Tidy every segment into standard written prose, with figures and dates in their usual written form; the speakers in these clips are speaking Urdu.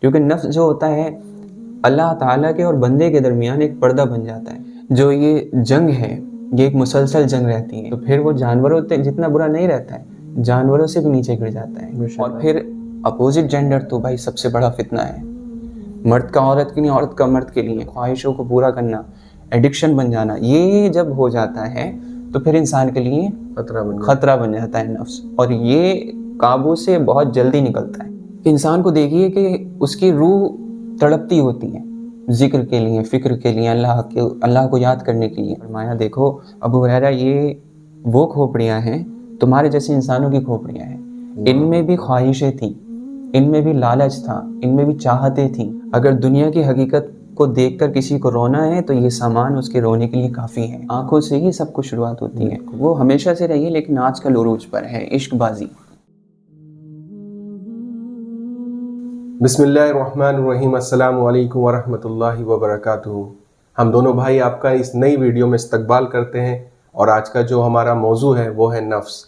کیونکہ نفس جو ہوتا ہے اللہ تعالیٰ کے اور بندے کے درمیان ایک پردہ بن جاتا ہے. جو یہ جنگ ہے یہ ایک مسلسل جنگ رہتی ہے، تو پھر وہ جانوروں جتنا برا نہیں رہتا ہے، جانوروں سے بھی نیچے گر جاتا ہے. اور پھر اپوزٹ جینڈر تو بھائی سب سے بڑا فتنہ ہے. مرد کا عورت کے لیے، عورت کا مرد کے لیے، خواہشوں کو پورا کرنا، ایڈکشن بن جانا، یہ جب ہو جاتا ہے تو پھر انسان کے لیے خطرہ بن جاتا ہے نفس، اور یہ قابو سے بہت جلدی نکلتا ہے. انسان کو دیکھیے کہ اس کی روح تڑپتی ہوتی ہے ذکر کے لیے، فکر کے لیے، اللہ کو یاد کرنے کے لیے. فرمایا دیکھو ابو ہریرہ، یہ وہ کھوپڑیاں ہیں تمہارے جیسے انسانوں کی کھوپڑیاں ہیں، ان میں بھی خواہشیں تھیں، ان میں بھی لالچ تھا، ان میں بھی چاہتیں تھیں. اگر دنیا کی حقیقت کو دیکھ کر کسی کو رونا ہے تو یہ سامان اس کے رونے کے لیے کافی ہے. آنکھوں سے ہی سب کچھ شروعات ہوتی ہے. وہ ہمیشہ سے رہی ہے لیکن آج کل عروج پر ہے عشق بازی. بسم اللہ الرحمن الرحیم. السلام علیکم ورحمۃ اللہ وبرکاتہ. ہم دونوں بھائی آپ کا اس نئی ویڈیو میں استقبال کرتے ہیں، اور آج کا جو ہمارا موضوع ہے وہ ہے نفس.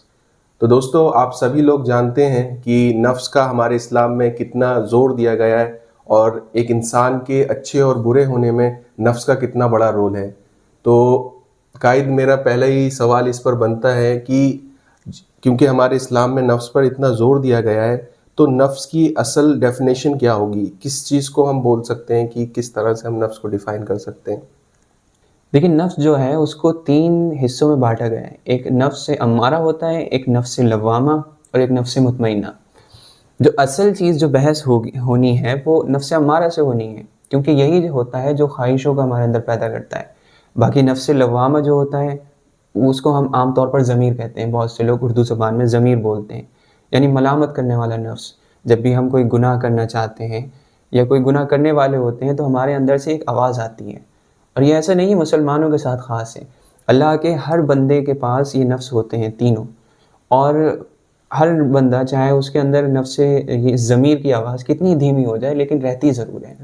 تو دوستو، آپ سبھی لوگ جانتے ہیں کہ نفس کا ہمارے اسلام میں کتنا زور دیا گیا ہے، اور ایک انسان کے اچھے اور برے ہونے میں نفس کا کتنا بڑا رول ہے. تو قائد، میرا پہلا ہی سوال اس پر بنتا ہے کہ کیونکہ ہمارے اسلام میں نفس پر اتنا زور دیا گیا ہے، تو نفس کی اصل ڈیفینیشن کیا ہوگی؟ کس چیز کو ہم بول سکتے ہیں کہ کس طرح سے ہم نفس کو ڈیفائن کر سکتے ہیں؟ لیکن نفس جو ہے اس کو 3 حصوں میں بانٹا گیا ہے. ایک نفس امارہ ہوتا ہے، ایک نفس لوامہ، اور ایک نفس مطمئنہ. جو اصل چیز جو بحث ہونی ہے وہ نفس امارہ سے ہونی ہے، کیونکہ یہی جو ہوتا ہے جو خواہشوں کا ہمارے اندر پیدا کرتا ہے. باقی نفس لوامہ جو ہوتا ہے اس کو ہم عام طور پر ضمیر کہتے ہیں. بہت سے لوگ اردو زبان میں ضمیر بولتے ہیں، یعنی ملامت کرنے والا نفس. جب بھی ہم کوئی گناہ کرنا چاہتے ہیں یا کوئی گناہ کرنے والے ہوتے ہیں تو ہمارے اندر سے ایک آواز آتی ہے. اور یہ ایسا نہیں مسلمانوں کے ساتھ خاص ہے، اللہ کے ہر بندے کے پاس یہ نفس ہوتے ہیں تینوں. اور ہر بندہ چاہے اس کے اندر نفس یہ ضمیر کی آواز کتنی دھیمی ہو جائے لیکن رہتی ضرور ہے.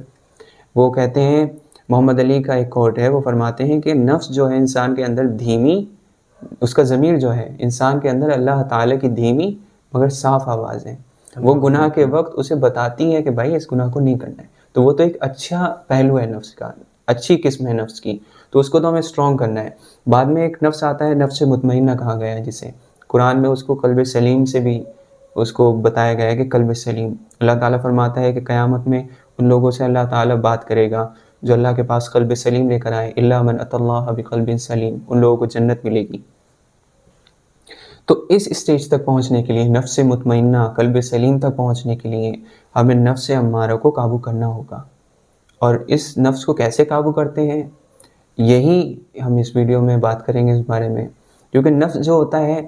وہ کہتے ہیں، محمد علی کا ایک کوٹ ہے، وہ فرماتے ہیں کہ نفس جو ہے انسان کے اندر دھیمی، اس کا ضمیر جو ہے انسان کے اندر اللہ تعالیٰ کی دھیمی مگر صاف آواز ہے. وہ گناہ کے وقت اسے بتاتی ہے کہ بھائی اس گناہ کو نہیں کرنا ہے. تو وہ تو ایک اچھا پہلو ہے نفس کا، اچھی قسم ہے نفس کی، تو اس کو تو ہمیں اسٹرانگ کرنا ہے. بعد میں ایک نفس آتا ہے نفس مطمئنہ کہا گیا ہے، جسے قرآن میں اس کو قلب سلیم سے بھی اس کو بتایا گیا ہے کہ قلب سلیم. اللہ تعالیٰ فرماتا ہے کہ قیامت میں ان لوگوں سے اللہ تعالیٰ بات کرے گا جو اللہ کے پاس قلب سلیم لے کر آئے. الا من اتی اللہ بقلب سلیم، ان لوگوں کو جنت ملے گی. تو اس اسٹیج تک پہنچنے کے لیے، نفس مطمئنہ قلب سلیم تک پہنچنے کے لیے ہمیں نفس امارہ کو قابو کرنا ہوگا. اور اس نفس کو کیسے قابو کرتے ہیں یہی ہم اس ویڈیو میں بات کریں گے اس بارے میں. کیونکہ نفس جو ہوتا ہے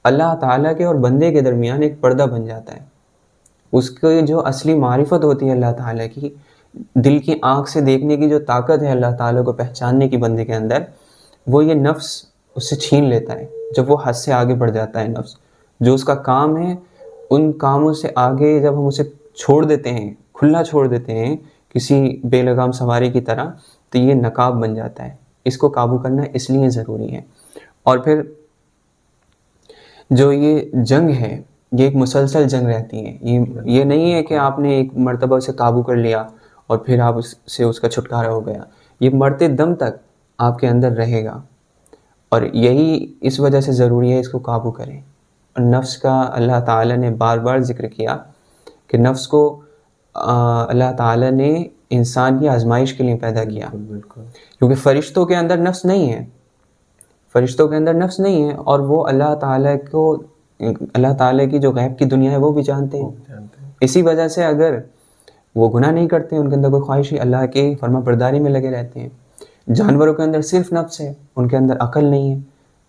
اللہ تعالیٰ کے اور بندے کے درمیان ایک پردہ بن جاتا ہے. اس کی جو اصلی معرفت ہوتی ہے اللہ تعالیٰ کی، دل کی آنکھ سے دیکھنے کی جو طاقت ہے اللہ تعالیٰ کو پہچاننے کی بندے کے اندر، وہ یہ نفس اس سے چھین لیتا ہے. جب وہ حد سے آگے بڑھ جاتا ہے نفس، جو اس کا کام ہے ان کاموں سے آگے جب ہم اسے چھوڑ دیتے ہیں، کھلا چھوڑ دیتے ہیں کسی بے لگام سواری کی طرح، تو یہ نقاب بن جاتا ہے. اس کو قابو کرنا اس لیے ضروری ہے. اور پھر جو یہ جنگ ہے یہ ایک مسلسل جنگ رہتی ہے. یہ نہیں ہے کہ آپ نے ایک مرتبہ اسے قابو کر لیا اور پھر آپ اس کا چھٹکارا ہو گیا. یہ مرتے دم تک آپ کے اندر رہے گا، اور یہی اس وجہ سے ضروری ہے اس کو قابو کریں. اور نفس کا اللہ تعالیٰ نے بار بار ذکر کیا کہ نفس کو اللہ تعالیٰ نے انسان کی آزمائش کے لیے پیدا کیا. کیونکہ فرشتوں کے اندر نفس نہیں ہے، فرشتوں کے اندر نفس نہیں ہے، اور وہ اللہ تعالیٰ کی جو غیب کی دنیا ہے وہ بھی جانتے ہیں. اسی وجہ سے اگر وہ گناہ نہیں کرتے، ان کے اندر کوئی خواہش ہی، اللہ کے فرما برداری میں لگے رہتے ہیں. جانوروں کے اندر صرف نفس ہے، ان کے اندر عقل نہیں ہے،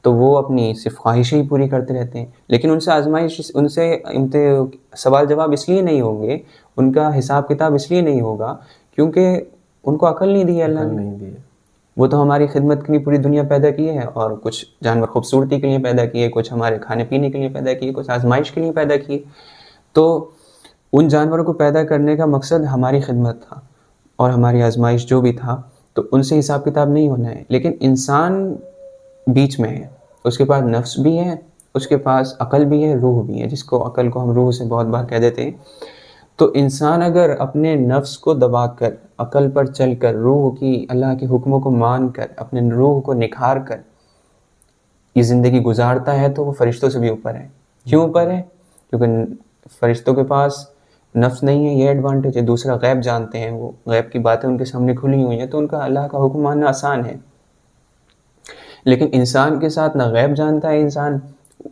تو وہ اپنی صرف خواہشیں ہی پوری کرتے رہتے ہیں. لیکن ان سے آزمائش، ان سے سوال جواب اس لیے نہیں ہوں گے، ان کا حساب کتاب اس لیے نہیں ہوگا کیونکہ ان کو عقل نہیں دی ہے اللہ نے. وہ تو ہماری خدمت کے لیے پوری دنیا پیدا کی ہے، اور کچھ جانور خوبصورتی کے لیے پیدا کیے، کچھ ہمارے کھانے پینے کے لیے پیدا کیے، کچھ آزمائش کے لیے پیدا کیے. تو ان جانوروں کو پیدا کرنے کا مقصد ہماری خدمت تھا اور ہماری آزمائش جو بھی تھا، تو ان سے حساب کتاب نہیں ہونا ہے. لیکن انسان بیچ میں ہے، اس کے پاس نفس بھی ہے، اس کے پاس عقل بھی ہے، روح بھی ہے، جس کو عقل کو ہم روح سے بہت بار کہہ دیتے ہیں. تو انسان اگر اپنے نفس کو دبا کر، عقل پر چل کر، روح کی اللہ کے حکموں کو مان کر، اپنے روح کو نکھار کر یہ زندگی گزارتا ہے تو وہ فرشتوں سے بھی اوپر ہے۔ کیوں اوپر ہے؟ کیونکہ فرشتوں کے پاس نفس نہیں ہے، یہ ایڈوانٹیج ہے۔ دوسرا غیب جانتے ہیں، وہ غیب کی باتیں ان کے سامنے کھلی ہوئی ہیں، تو ان کا اللہ کا حکم ماننا آسان ہے۔ لیکن انسان کے ساتھ نہ غیب جانتا ہے انسان،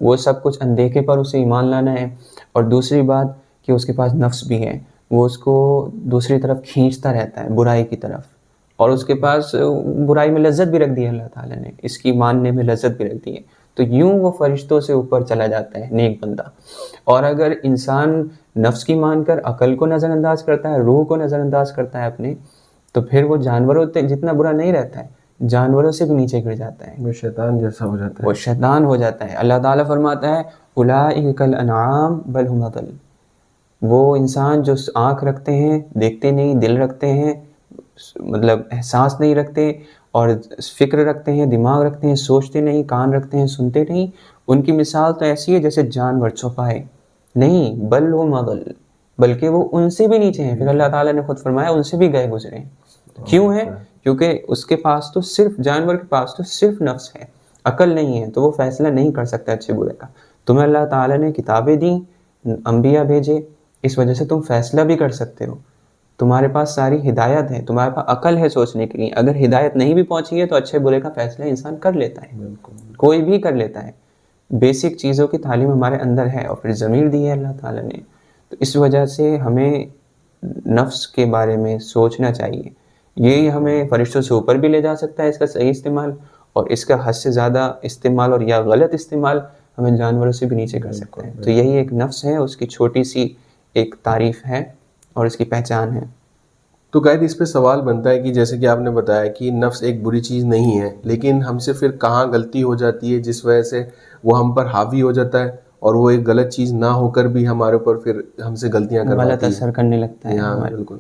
وہ سب کچھ اندیکھے پر اسے ایمان لانا ہے، اور دوسری بات کہ اس کے پاس نفس بھی ہے، وہ اس کو دوسری طرف کھینچتا رہتا ہے، برائی کی طرف، اور اس کے پاس برائی میں لذت بھی رکھ دی ہے اللہ تعالیٰ نے، اس کی ماننے میں لذت بھی رکھ دی ہے، تو یوں وہ فرشتوں سے اوپر چلا جاتا ہے نیک بندہ۔ اور اگر انسان نفس کی مان کر عقل کو نظر انداز کرتا ہے، روح کو نظر انداز کرتا ہے اپنے، تو پھر وہ جانوروں جتنا برا نہیں رہتا ہے، جانوروں سے بھی نیچے گر جاتا ہے، وہ شیطان جیسا ہو جاتا ہے، وہ شیطان ہو جاتا ہے۔ اللہ تعالیٰ فرماتا ہے اولئک کالانعام بل هم اضل، وہ انسان جو آنکھ رکھتے ہیں، دیکھتے نہیں، دل رکھتے ہیں، مطلب احساس نہیں رکھتے، اور فکر رکھتے ہیں، دماغ رکھتے ہیں، سوچتے نہیں، کان رکھتے ہیں، سنتے نہیں، ان کی مثال تو ایسی ہے جیسے جانور چوپائے نہیں، بل هم اضل، بلکہ وہ ان سے بھی نیچے ہیں۔ پھر اللہ تعالیٰ نے خود فرمایا ان سے بھی گئے گزرے ہیں۔ کیوں ہے؟ کیونکہ اس کے پاس تو صرف، جانور کے پاس تو صرف نفس ہے، عقل نہیں ہے، تو وہ فیصلہ نہیں کر سکتا اچھے برے کا۔ تمہیں اللہ تعالیٰ نے کتابیں دیں، انبیاء بھیجے، اس وجہ سے تم فیصلہ بھی کر سکتے ہو، تمہارے پاس ساری ہدایت ہے، تمہارے پاس عقل ہے سوچنے کے لیے۔ اگر ہدایت نہیں بھی پہنچی ہے تو اچھے برے کا فیصلہ انسان کر لیتا ہے، کوئی بھی کر لیتا ہے۔ بیسک چیزوں کی تعلیم ہمارے اندر ہے، اور پھر ضمیر دی ہے اللہ تعالیٰ نے، تو اس وجہ سے ہمیں نفس کے بارے میں سوچنا چاہیے۔ یہی ہمیں فرشتوں سے اوپر بھی لے جا سکتا ہے، اس کا صحیح استعمال، اور اس کا حد سے زیادہ استعمال اور یا غلط استعمال ہمیں جانوروں سے بھی نیچے کر سکتا ہے۔ تو یہی ایک نفس ہے، اس کی چھوٹی سی ایک تعریف ہے اور اس کی پہچان ہے۔ تو قائد اس پہ سوال بنتا ہے کہ جیسے کہ آپ نے بتایا کہ نفس ایک بری چیز نہیں ہے، لیکن ہم سے پھر کہاں غلطی ہو جاتی ہے جس وجہ سے وہ ہم پر حاوی ہو جاتا ہے، اور وہ ایک غلط چیز نہ ہو کر بھی ہمارے اوپر پھر ہم سے غلطیاں کرواتی ہے، غلط اثر کرنے لگتا ہے ہاں ہمارے۔ بالکل۔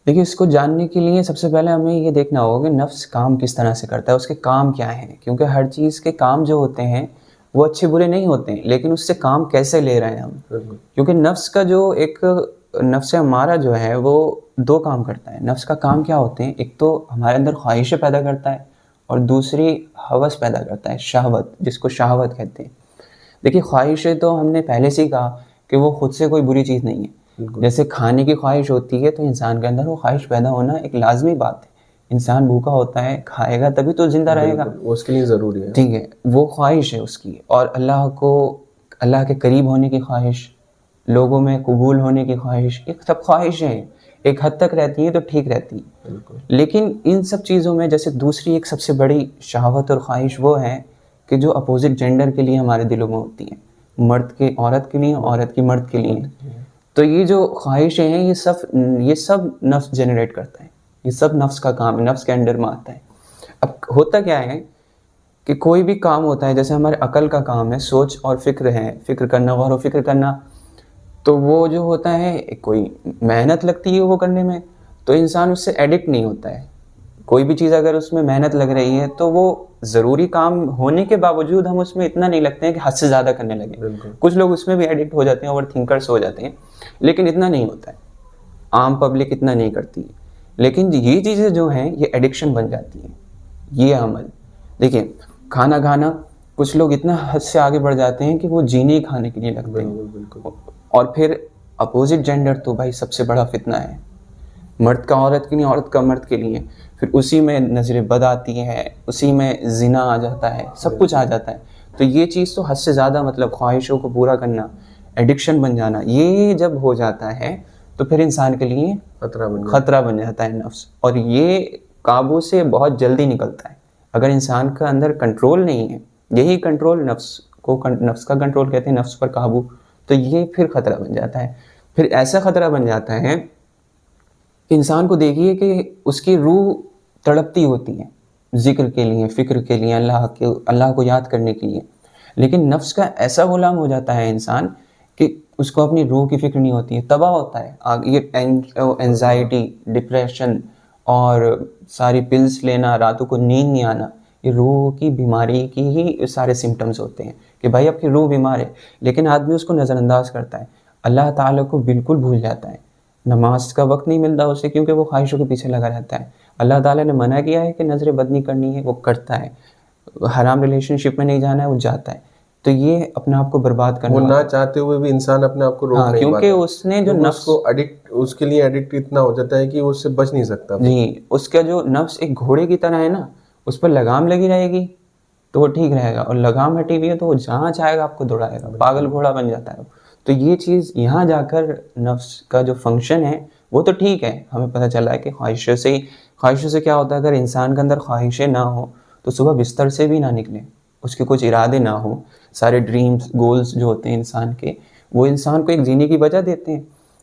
دیکھیے، اس کو جاننے کے لیے سب سے پہلے ہمیں یہ دیکھنا ہوگا کہ نفس کام کس طرح سے کرتا ہے، اس کے کام کیا ہیں، کیونکہ ہر چیز کے کام جو ہوتے ہیں وہ اچھے برے نہیں ہوتے ہیں، لیکن اس سے کام کیسے لے رہے ہیں ہم، کیونکہ نفس کا جو ایک نفس ہمارا جو ہے وہ دو کام کرتا ہے۔ نفس کا کام کیا ہوتے ہیں؟ ایک تو ہمارے اندر خواہشیں پیدا کرتا ہے، اور دوسری ہوس پیدا کرتا ہے، شہوت، جس کو شہوت کہتے ہیں۔ دیکھیے، خواہشیں تو ہم نے پہلے سے ہی کہا کہ وہ خود سے کوئی بری چیز نہیں ہے۔ جیسے کھانے کی خواہش ہوتی ہے تو انسان کے اندر وہ خواہش پیدا ہونا ایک لازمی بات ہے، انسان بھوکا ہوتا ہے، کھائے گا تبھی تو زندہ رہے گا، وہ اس کے لیے ضروری ہے، ٹھیک ہے، وہ خواہش ہے اس کی۔ اور اللہ کے قریب ہونے کی خواہش، لوگوں میں قبول ہونے کی خواہش، یہ سب خواہشیں ہیں، ایک حد تک رہتی ہیں تو ٹھیک رہتی ہیں۔ لیکن ان سب چیزوں میں جیسے دوسری ایک سب سے بڑی شہوت اور خواہش وہ ہے کہ جو اپوزٹ جینڈر کے لیے ہمارے دلوں میں ہوتی ہیں، مرد کے عورت کے لیے، عورت کی مرد کے لیے۔ تو یہ جو خواہشیں ہیں یہ سب نفس جنریٹ کرتا ہے، یہ سب نفس کا کام ہے، نفس کے انڈر میں آتا ہے۔ اب ہوتا کیا ہے کہ کوئی بھی کام ہوتا ہے، جیسے ہمارے عقل کا کام ہے، سوچ اور فکر ہے، فکر کرنا، غور و فکر کرنا، تو وہ جو ہوتا ہے کوئی محنت لگتی ہے وہ کرنے میں، تو انسان اس سے ایڈکٹ نہیں ہوتا ہے۔ کوئی بھی چیز اگر اس میں محنت لگ رہی ہے تو وہ ضروری کام ہونے کے باوجود ہم اس میں اتنا نہیں لگتے ہیں کہ حد سے زیادہ کرنے لگیں۔ کچھ لوگ اس میں بھی ایڈکٹ ہو جاتے ہیں، اوور تھنکرس ہو جاتے ہیں، لیکن اتنا نہیں ہوتا ہے، عام پبلک اتنا نہیں کرتی ہے۔ لیکن یہ چیزیں جو ہیں یہ ایڈکشن بن جاتی ہیں، یہ عمل۔ دیکھیں، کھانا کھانا، کچھ لوگ اتنا حد سے آگے بڑھ جاتے ہیں کہ وہ جینے کھانے کے لیے لگتے ہیں، اور پھر اپوزٹ جینڈر تو بھائی سب سے بڑا فتنہ ہے، مرد کا عورت کے لیے، عورت کا مرد کے لیے، پھر اسی میں نظر بد آتی ہے، اسی میں زنا آ جاتا ہے، سب کچھ آ جاتا ہے۔ تو یہ چیز تو حد سے زیادہ، مطلب خواہشوں کو پورا کرنا، ایڈکشن بن جانا، یہ جب ہو جاتا ہے تو پھر انسان کے لیے خطرہ بن جاتا ہے نفس، اور یہ قابو سے بہت جلدی نکلتا ہے۔ اگر انسان کا اندر کنٹرول نہیں ہے، یہی کنٹرول نفس کا کنٹرول کہتے ہیں، نفس پر قابو، تو یہ پھر خطرہ بن جاتا ہے۔ پھر ایسا خطرہ بن جاتا ہے کہ انسان کو دیکھیے کہ اس کی روح تڑپتی ہوتی ہے ذکر کے لیے، فکر کے لیے، اللہ کو یاد کرنے کے لیے، لیکن نفس کا ایسا غلام ہو جاتا ہے انسان کہ اس کو اپنی روح کی فکر نہیں ہوتی ہے، تباہ ہوتا ہے۔ یہ اینزائٹی، ڈپریشن اور ساری پلز لینا، راتوں کو نیند نہیں آنا، یہ روح کی بیماری کی ہی سارے سمٹمز ہوتے ہیں کہ بھائی اب کی روح بیمار ہے، لیکن آدمی اس کو نظر انداز کرتا ہے، اللہ تعالیٰ کو بالکل بھول جاتا ہے۔ نماز کا وقت نہیں ملتا اسے کیونکہ وہ خواہشوں کے پیچھے لگا رہتا ہے. اللہ تعالیٰ نے منع کیا ہے کہ نظر بد نہیں کرنی ہے، وہ کرتا ہے. حرام ریلیشن شپ میں نہیں جانا ہے، وہ جاتا ہے. تو یہ اپنے آپ کو برباد کرنا وہ نہ چاہتے ہوئے بھی انسان اپنے آپ کو روک نہیں پاتا، کیونکہ اس نے جو نفس کو ایڈکٹ، اس کے لیے ایڈکٹ اتنا ہو جاتا ہے کہ وہ اس سے بچ نہیں سکتا. جی، اس کا جو نفس ایک گھوڑے کی طرح ہے نا، اس پر لگام لگی رہے گی تو وہ ٹھیک رہے گا، اور لگام ہٹی ہوئی ہے تو وہ جہاں چاہے گا آپ کو دوڑائے گا، پاگل گھوڑا بن جاتا ہے. تو یہ چیز یہاں جا کر نفس کا جو فنکشن ہے وہ تو ٹھیک ہے، ہمیں پتہ چلا ہے کہ خواہشوں سے کیا ہوتا ہے. اگر انسان کے اندر خواہشیں نہ ہوں تو صبح بستر سے بھی نہ نکلے، اس کے کچھ ارادے نہ ہوں، سارے ڈریمز گولز جو ہوتے ہیں انسان کے، وہ انسان کو ایک جینے کی وجہ دیتے ہیں.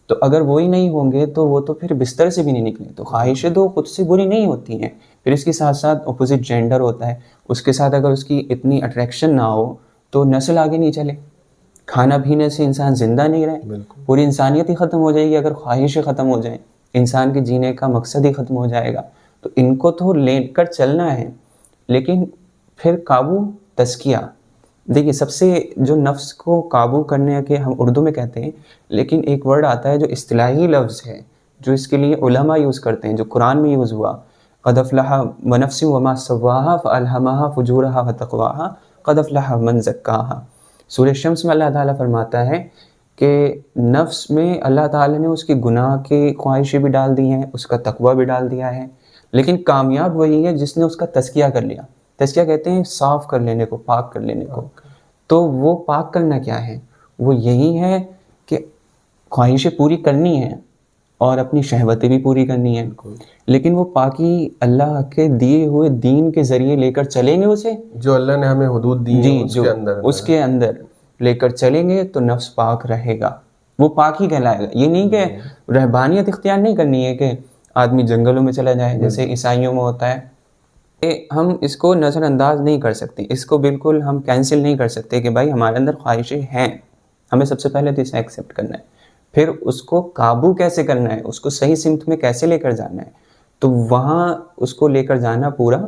تو اگر وہی نہیں ہوں گے تو وہ تو پھر بستر سے بھی نہیں نکلے. تو خواہشیں تو خود سے بری نہیں ہوتی ہیں، پھر اس کے ساتھ ساتھ اپوزٹ جینڈر ہوتا ہے، اس کے ساتھ اگر اس کی اتنی اٹریکشن نہ ہو تو نسل آگے نہیں چلے. کھانا پینے سے انسان زندہ نہیں رہے، پوری انسانیت ہی ختم ہو جائے گی. اگر خواہشیں ختم ہو جائیں، انسان کے جینے کا مقصد ہی ختم ہو جائے گا. تو ان کو تو لے کر چلنا ہے، لیکن پھر قابو تزکیہ. دیکھیے سب سے جو نفس کو قابو کرنے کے ہم اردو میں کہتے ہیں، لیکن ایک ورڈ آتا ہے جو اصطلاحی لفظ ہے جو اس کے لیے علماء یوز کرتے ہیں، جو قرآن میں یوز ہوا. قد افلح ونفس وما سواها فالهمها فجورها وتقواها قد افلح من زکاها. سورہ شمس میں اللہ تعالیٰ فرماتا ہے کہ نفس میں اللہ تعالیٰ نے اس کی گناہ کی خواہشیں بھی ڈال دی ہیں، اس کا تقوی بھی ڈال دیا ہے، لیکن کامیاب وہی ہے جس نے اس کا تزکیہ کر لیا. تزکیہ کہتے ہیں صاف کر لینے کو، پاک کر لینے کو. تو وہ پاک کرنا کیا ہے؟ وہ یہی ہے کہ خواہشیں پوری کرنی ہیں اور اپنی شہوتیں بھی پوری کرنی ہیں، لیکن وہ پاکی اللہ کے دیے ہوئے دین کے ذریعے لے کر چلیں گے اسے، جو اللہ نے ہمیں حدود دی ہیں اس کے اندر لے کر چلیں گے تو نفس پاک رہے گا، وہ پاک ہی کہلائے گا. یہ نہیں کہ رہبانیت اختیار نہیں کرنی ہے کہ آدمی جنگلوں میں چلا جائے جیسے عیسائیوں میں ہوتا ہے. ہم اس کو نظر انداز نہیں کر سکتے، اس کو بالکل ہم کینسل نہیں کر سکتے کہ بھائی ہمارے اندر خواہشیں ہیں، ہمیں سب سے پہلے تو اسے ایکسیپٹ کرنا ہے، پھر اس کو قابو کیسے کرنا ہے، اس کو صحیح سمت میں کیسے لے کر جانا ہے. تو وہاں اس کو لے کر جانا پورا،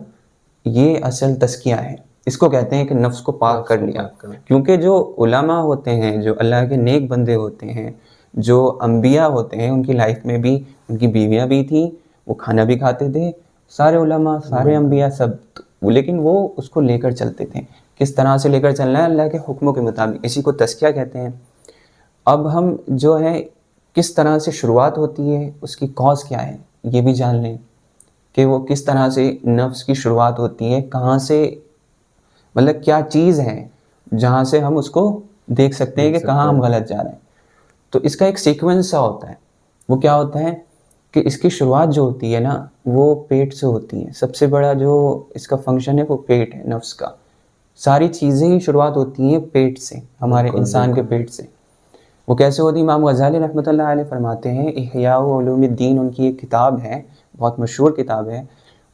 یہ اصل تزکیہ ہے. اس کو کہتے ہیں کہ نفس کو پاک کر لیا. کیونکہ جو علماء ہوتے ہیں، جو اللہ کے نیک بندے ہوتے ہیں، جو انبیاء ہوتے ہیں، ان کی لائف میں بھی ان کی بیویاں بھی تھیں، وہ کھانا بھی کھاتے تھے، سارے علماء، سارے انبیاء سب، لیکن وہ اس کو لے کر چلتے تھے. کس طرح سے لے کر چلنا ہے؟ اللہ کے حکموں کے مطابق. اسی کو تزکیہ کہتے ہیں. اب ہم جو ہے کس طرح سے شروعات ہوتی ہے، اس کی کاز کیا ہے یہ بھی جان لیں کہ وہ کس طرح سے نفس کی شروعات ہوتی ہے، کہاں سے، مطلب کیا چیز ہے جہاں سے ہم اس کو دیکھ سکتے ہیں کہ کہاں ہم غلط جا رہے ہیں. تو اس کا ایک سیکوینس سا ہوتا ہے. وہ کیا ہوتا ہے کہ اس کی شروعات جو ہوتی ہے نا وہ پیٹ سے ہوتی ہے. سب سے بڑا جو اس کا فنکشن ہے وہ پیٹ ہے نفس کا. ساری چیزیں ہی شروعات ہوتی ہیں پیٹ سے، ہمارے انسان کے پیٹ سے. وہ کیسے ہوتی؟ امام غزالی رحمۃ اللہ علیہ فرماتے ہیں، احیاء علوم الدین ان کی ایک کتاب ہے، بہت مشہور کتاب ہے.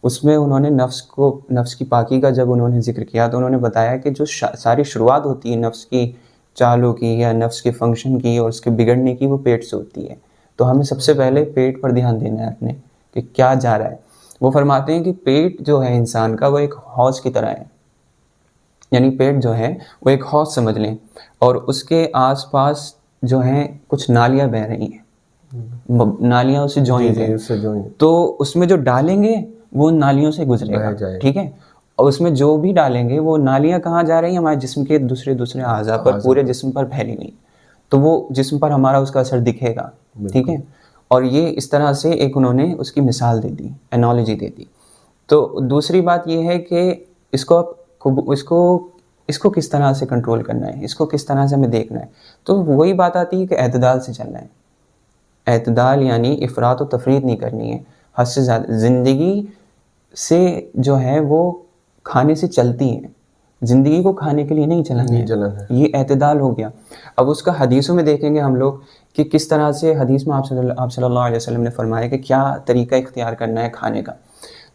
اس میں انہوں نے نفس کی پاکی کا جب انہوں نے ذکر کیا تو انہوں نے بتایا کہ جو ساری شروعات ہوتی ہے نفس کی چالوں کی یا نفس کے فنکشن کی اور اس کے بگڑنے کی، وہ پیٹ سے ہوتی ہے. تو ہمیں سب سے پہلے پیٹ پر دھیان دینا ہے اپنے کہ کیا جا رہا ہے. وہ فرماتے ہیں کہ پیٹ جو ہے انسان کا وہ ایک حوض کی طرح ہے. یعنی پیٹ جو ہے وہ ایک حوض سمجھ لیں، اور اس کے آس پاس جو ہیں کچھ نالیاں بہہ رہی ہیں، نالیاں اسے جوائنٹ ہیں. تو اس میں جو ڈالیں گے وہ نالیوں سے گزرے گا، ٹھیک ہے. اور اس میں جو بھی ڈالیں گے وہ نالیاں کہاں جا رہی ہیں؟ ہمارے جسم کے دوسرے اعضاء پر، پورے جسم پر پھیلی ہوئی. تو وہ جسم پر ہمارا اس کا اثر دکھے گا، ٹھیک ہے. اور یہ اس طرح سے ایک انہوں نے اس کی مثال دے دی، انالوجی دے دی. تو دوسری بات یہ ہے کہ اس کو کس طرح سے کنٹرول کرنا ہے، اس کو کس طرح سے ہمیں دیکھنا ہے. تو وہی بات آتی ہے کہ اعتدال سے چلنا ہے. اعتدال یعنی افراط و تفریط نہیں کرنی ہے، حد سے زیادہ. زندگی سے جو ہے وہ کھانے سے چلتی ہیں، زندگی کو کھانے کے لیے نہیں چلانا ہے. یہ اعتدال ہو گیا. اب اس کا حدیثوں میں دیکھیں گے ہم لوگ کہ کس طرح سے حدیث میں آپ صلی اللہ علیہ وسلم نے فرمایا کہ کیا طریقہ اختیار کرنا ہے کھانے کا.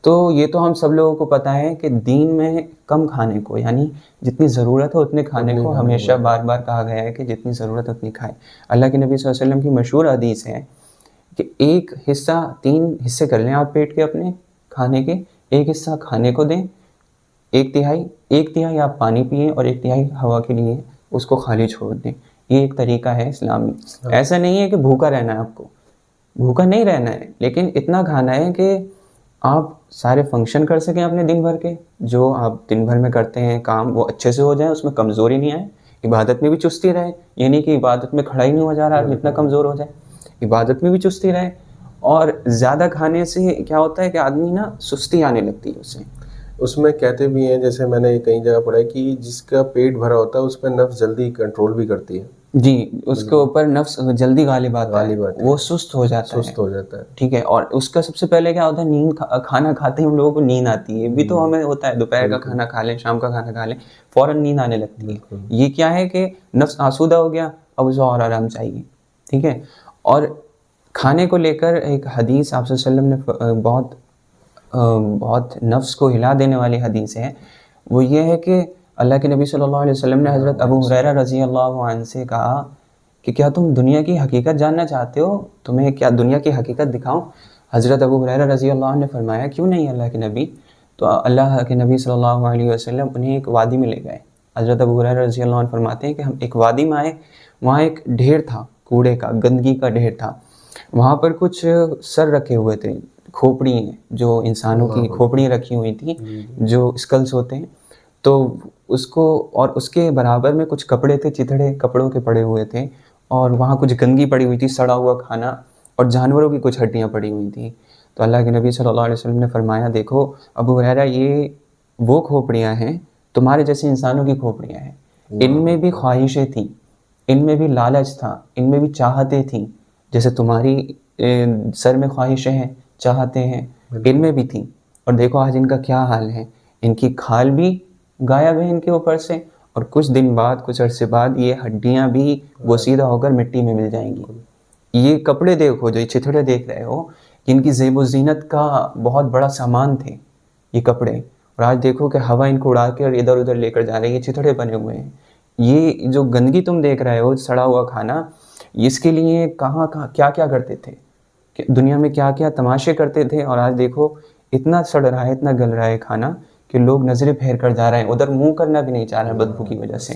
تو یہ تو ہم سب لوگوں کو پتہ ہے کہ دین میں کم کھانے کو، یعنی جتنی ضرورت ہے اتنے کھانے کو ہمیشہ بار بار کہا گیا ہے کہ جتنی ضرورت ہے اتنی کھائیں. اللہ کے نبی صلی اللہ علیہ وسلم کی مشہور حدیث ہے کہ ایک حصہ، 3 حصے کر لیں آپ پیٹ کے اپنے کھانے کے، ایک حصہ کھانے کو دیں، ایک تہائی آپ پانی پئیں اور 1/3 ہوا کے لیے اس کو خالی چھوڑ دیں. یہ ایک طریقہ ہے اسلامی. ایسا نہیں ہے کہ بھوکا رہنا ہے آپ کو، بھوکا نہیں رہنا ہے، لیکن اتنا کھانا ہے کہ آپ سارے فنکشن کر سکیں اپنے دن بھر کے، جو آپ دن بھر میں کرتے ہیں کام وہ اچھے سے ہو جائیں، اس میں کمزوری نہیں آئے، عبادت میں بھی چستی رہے، یہ نہیں کہ عبادت میں کھڑا ہی نہیں ہو جا رہا اتنا کمزور ہو جائے، عبادت میں بھی چستی رہے. اور زیادہ کھانے سے کیا ہوتا ہے کہ آدمی نا سستی آنے لگتی ہے اسے. اس میں کہتے بھی ہیں، جیسے میں نے کئی جگہ پڑھا ہے کہ جس کا پیٹ بھرا ہوتا ہے اس پہ نفس جلدی کنٹرول بھی کرتی ہے. جی، اس کے اوپر نفس جلدی غالب آتا ہے، غالب آتا ہے، وہ سست ہو جاتا ہے، سست ہو جاتا ہے. ٹھیک ہے. اور اس کا سب سے پہلے کیا ہوتا ہے، نیند. کھانا کھاتے ہی ہم لوگوں کو نیند آتی ہے، بھی تو ہمیں ہوتا ہے دوپہر کا کھانا کھا لیں، شام کا کھانا کھا لیں، فوراً نیند آنے لگتی ہے. یہ کیا ہے کہ نفس آسودہ ہو گیا، اب اسے اور آرام چاہیے. ٹھیک ہے. اور کھانے کو لے کر ایک حدیث آپ صلی اللہ علیہ وسلم نے بہت نفس کو ہلا دینے والی حدیث ہے. وہ یہ ہے کہ اللہ کے نبی صلی اللہ علیہ وسلم نے حضرت ابو ہریرہ رضی اللہ عنہ سے کہا کہ کیا تم دنیا کی حقیقت جاننا چاہتے ہو، تمہیں کیا دنیا کی حقیقت دکھاؤں؟ حضرت ابو ہریرہ رضی اللہ عنہ نے فرمایا کیوں نہیں اللہ کے نبی. تو اللہ کے نبی صلی اللہ علیہ وسلم انہیں ایک وادی میں لے گئے. حضرت ابو ہریرہ رضی اللہ عنہ فرماتے ہیں کہ ہم ایک وادی میں آئے، وہاں ایک ڈھیر تھا، کوڑے کا، گندگی کا ڈھیر تھا. وہاں پر کچھ سر رکھے ہوئے تھے، کھوپڑی ہیں، جو انسانوں کی کھوپڑیاں رکھی ہوئی تھیں، جو اسکلس ہوتے ہیں. تو اس کو، اور اس کے برابر میں کچھ کپڑے تھے، چتھڑے کپڑوں کے پڑے ہوئے تھے، اور وہاں کچھ گندگی پڑی ہوئی تھی، سڑا ہوا کھانا، اور جانوروں کی کچھ ہڈیاں پڑی ہوئی تھیں. تو اللہ کے نبی صلی اللہ علیہ وسلم نے فرمایا دیکھو ابو ہریرہ، یہ وہ کھوپڑیاں ہیں، تمہارے جیسے انسانوں کی کھوپڑیاں ہیں. ان میں بھی خواہشیں تھیں، ان میں بھی لالچ تھا، ان میں بھی چاہتیں تھیں، جیسے تمہاری سر میں خواہشیں ہیں، چاہتے ہیں، ان میں بھی تھیں. اور دیکھو آج ان کا کیا حال ہے، ان کی کھال بھی غائب ہے ان کے اوپر سے، اور کچھ دن بعد، کچھ عرصے بعد یہ ہڈیاں بھی بوسیدہ ہو کر مٹی میں مل جائیں گی. یہ کپڑے دیکھو، جو یہ چتھڑے دیکھ رہے ہو، جن کی زیب و زینت کا بہت بڑا سامان تھے یہ کپڑے، اور آج دیکھو کہ ہوا ان کو اڑا کے اور ادھر ادھر لے کر جا رہی ہے، یہ چتھڑے بنے ہوئے ہیں. یہ جو گندگی تم دیکھ رہے ہو، سڑا ہوا کھانا، اس کے لیے کہاں کیا کیا کرتے تھے، کہ دنیا میں کیا کیا تماشے کرتے تھے، اور آج دیکھو اتنا سڑ رہا ہے، اتنا گل رہا ہے کھانا کہ لوگ نظریں پھیر کر جا رہے ہیں، ادھر منہ کرنا بھی نہیں چاہ رہے بدبو کی وجہ سے.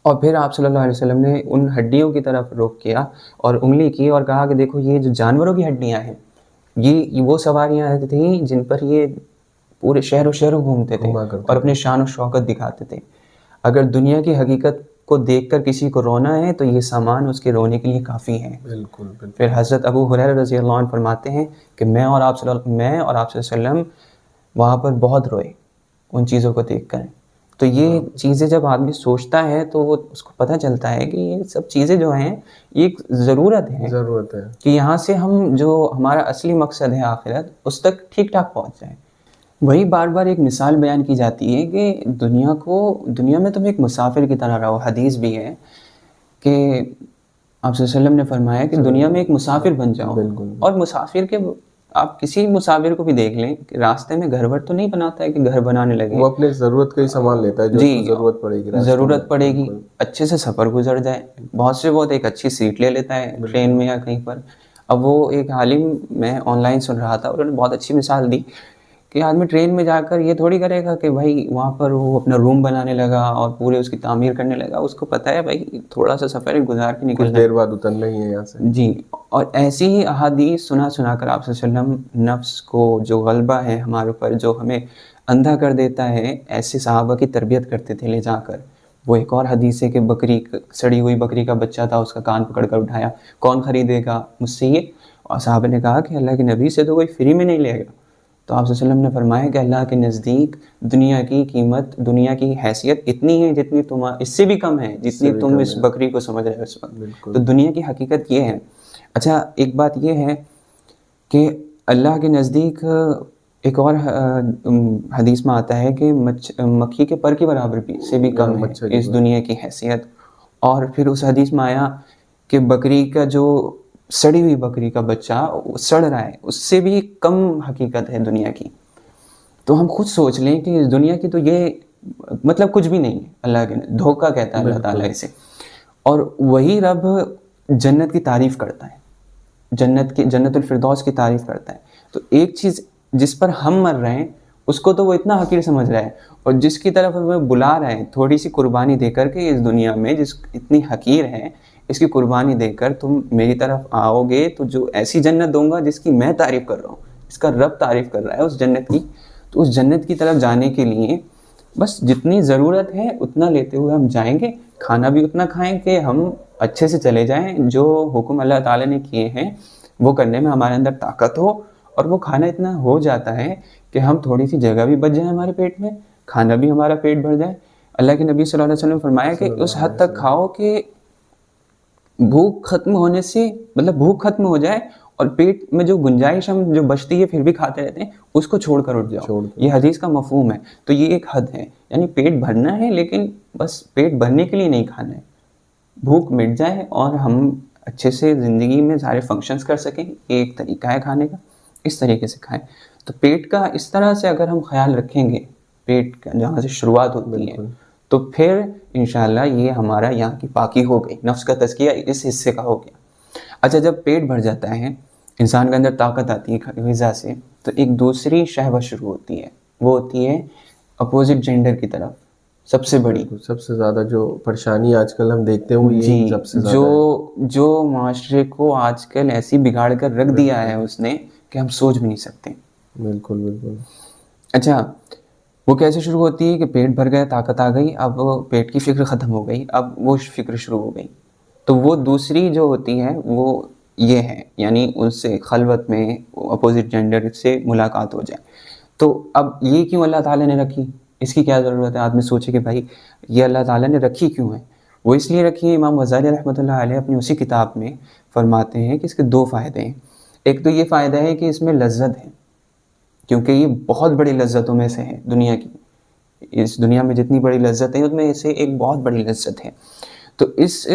اور پھر آپ صلی اللہ علیہ وسلم نے ان ہڈیوں کی طرف رخ کیا اور انگلی کی اور کہا کہ دیکھو یہ جو جانوروں کی ہڈیاں ہیں، یہ وہ سواریاں تھیں جن پر یہ پورے شہر و شہروں گھومتے تھے اور اپنے شان و شوکت دکھاتے تھے. اگر دنیا کی حقیقت کو دیکھ کر کسی کو رونا ہے تو یہ سامان اس کے رونے کے لیے کافی ہے. بالکل. پھر حضرت ابو ہریرہ رضی اللہ عنہ فرماتے ہیں کہ میں اور آپ صلی اللہ علیہ وسلم وہاں پر بہت روئے ان چیزوں کو دیکھ کر. تو یہ چیزیں جب آدمی سوچتا ہے تو وہ اس کو پتہ چلتا ہے کہ یہ سب چیزیں جو ہیں یہ ایک ضرورت ہے کہ یہاں سے ہم جو ہمارا اصلی مقصد ہے آخرت، اس تک ٹھیک ٹھاک پہنچ جائیں. وہی بار بار ایک مثال بیان کی جاتی ہے کہ دنیا میں تم ایک مسافر کی طرح رہو. حدیث بھی ہے کہ آپ صلی اللہ علیہ وسلم نے فرمایا کہ دنیا میں ایک مسافر بن جاؤ. اور مسافر کے، آپ کسی مسافر کو بھی دیکھ لیں کہ راستے میں گھر بر تو نہیں بناتا ہے کہ گھر بنانے لگے، وہ اپنے ضرورت کا ہی سامان لیتا ہے جو ضرورت پڑے گی، ضرورت پڑے گی، اچھے سے سفر گزر جائے. بہت سے بہت ایک اچھی سیٹ لے لیتا ہے ٹرین میں یا کہیں پر. اب وہ ایک عالم، میں آن لائن سن رہا تھا، انہوں نے بہت اچھی مثال دی کہ آدمی ٹرین میں جا کر یہ تھوڑی کرے گا کہ بھائی وہاں پر وہ اپنا روم بنانے لگا اور پورے اس کی تعمیر کرنے لگا. اس کو پتہ ہے بھائی تھوڑا سا سفر گزار کے نکلنا، کچھ دیر بعد اترنا ہی ہے یہاں سے. جی. اور ایسی ہی احادیث سنا کر آپ صلی اللہ علیہ وسلم نفس کو جو غلبہ ہے ہمارے اوپر، جو ہمیں اندھا کر دیتا ہے، ایسے صحابہ کی تربیت کرتے تھے لے جا کر. وہ ایک اور حدیث ہے کہ سڑی ہوئی بکری کا بچہ تھا، اس کا کان پکڑ کر اٹھایا، کون خریدے گا مجھ سے یہ؟ اور صحابہ نے کہا کہ اللہ کے نبی سے تو کوئی فری میں نہیں لے گا. تو آپ صلی اللہ علیہ وسلم نے فرمایا کہ اللہ کے نزدیک دنیا کی قیمت، دنیا کی حیثیت اتنی ہے جتنی تم، اس سے بھی کم ہے جتنی تم اس بکری کو سمجھ رہے ہو اس وقت. تو دنیا کی حقیقت یہ ہے. اچھا، ایک بات یہ ہے کہ اللہ کے نزدیک ایک اور حدیث میں آتا ہے کہ مکھی کے پر کے برابر بھی سے بھی کم ہے اس دنیا کی حیثیت. اور پھر اس حدیث میں آیا کہ بکری کا جو سڑی ہوئی بکری کا بچہ سڑ رہا ہے، اس سے بھی کم حقیقت ہے دنیا کی. تو ہم خود سوچ لیں کہ اس دنیا کی تو یہ مطلب کچھ بھی نہیں ہے. اللہ کے دھوکہ کہتا ہے اللہ تعالیٰ اسے. اور وہی رب جنت کی تعریف کرتا ہے، جنت الفردوس کی تعریف کرتا ہے. تو ایک چیز جس پر ہم مر رہے ہیں اس کو تو وہ اتنا حقیر سمجھ رہا ہے، اور جس کی طرف ہمیں بلا رہے ہیں تھوڑی سی قربانی دے کر کے اس دنیا میں، جس اتنی حقیر ہے، اس کی قربانی دے کر تم میری طرف آؤ گے تو جو ایسی جنت دوں گا جس کی میں تعریف کر رہا ہوں, اس کا رب تعریف کر رہا ہے اس جنت کی. تو اس جنت کی طرف جانے کے لیے بس جتنی ضرورت ہے اتنا لیتے ہوئے ہم جائیں گے, کھانا بھی اتنا کھائیں کہ ہم اچھے سے چلے جائیں, جو حکم اللہ تعالیٰ نے کیے ہیں وہ کرنے میں ہمارے اندر طاقت ہو, اور وہ کھانا اتنا ہو جاتا ہے کہ ہم تھوڑی سی جگہ بھی بچ جائے ہمارے پیٹ میں, کھانا بھی ہمارا پیٹ بھر جائے. اللہ کے نبی صلی اللہ علیہ وسلم نے فرمایا کہ اس حد تک کھاؤ کہ بھوک ختم ہونے سے مطلب بھوک ختم ہو جائے اور پیٹ میں جو گنجائش ہم جو بچتی ہے پھر بھی کھاتے رہتے ہیں اس کو چھوڑ کر اٹھ جاؤ. یہ حدیث کا مفہوم ہے. تو یہ ایک حد ہے, یعنی پیٹ بھرنا ہے لیکن بس پیٹ بھرنے کے لیے نہیں کھانا ہے, بھوک مٹ جائے اور ہم اچھے سے زندگی میں سارے فنکشنز کر سکیں. یہ ایک طریقہ ہے کھانے کا, اس طریقے سے کھائیں. تو پیٹ کا اس طرح سے اگر ہم خیال رکھیں گے, پیٹ کا جہاں سے شروعات ہوتی ہے, تو پھر انشاءاللہ یہ ہمارا یہاں کی پاکی ہو گئی, نفس کا تزکیہ اس حصے کا ہو گیا. اچھا, جب پیٹ بھر جاتا ہے, انسان کے اندر طاقت آتی ہے غذا سے, تو ایک دوسری شہوت شروع ہوتی ہے, وہ ہوتی ہے اپوزٹ جینڈر کی طرف. سب سے بڑی, سب سے زیادہ جو پریشانی آج کل ہم دیکھتے ہیں جی, سب سے زیادہ جو معاشرے کو آج کل ایسی بگاڑ کر رکھ دیا ہے اس نے کہ ہم سوچ بھی نہیں سکتے. بالکل بالکل. اچھا, وہ کیسے شروع ہوتی ہے کہ پیٹ بھر گیا, طاقت آ گئی, اب پیٹ کی فکر ختم ہو گئی, اب وہ فکر شروع ہو گئی. تو وہ دوسری جو ہوتی ہے وہ یہ ہے, یعنی اس سے خلوت میں اپوزٹ جینڈر سے ملاقات ہو جائے. تو اب یہ کیوں اللہ تعالیٰ نے رکھی, اس کی کیا ضرورت ہے؟ آدمی سوچے کہ بھائی یہ اللہ تعالیٰ نے رکھی کیوں ہے. وہ اس لیے رکھی ہے, امام غزالی رحمۃ اللہ علیہ اپنی اسی کتاب میں فرماتے ہیں کہ اس کے دو فائدے ہیں. ایک تو یہ فائدہ ہے کہ اس میں لذت ہے, کیونکہ یہ بہت بڑی لذتوں میں سے ہے دنیا کی. اس دنیا میں جتنی بڑی لذت ہے اس میں سے ایک بہت بڑی لذت ہے. تو اس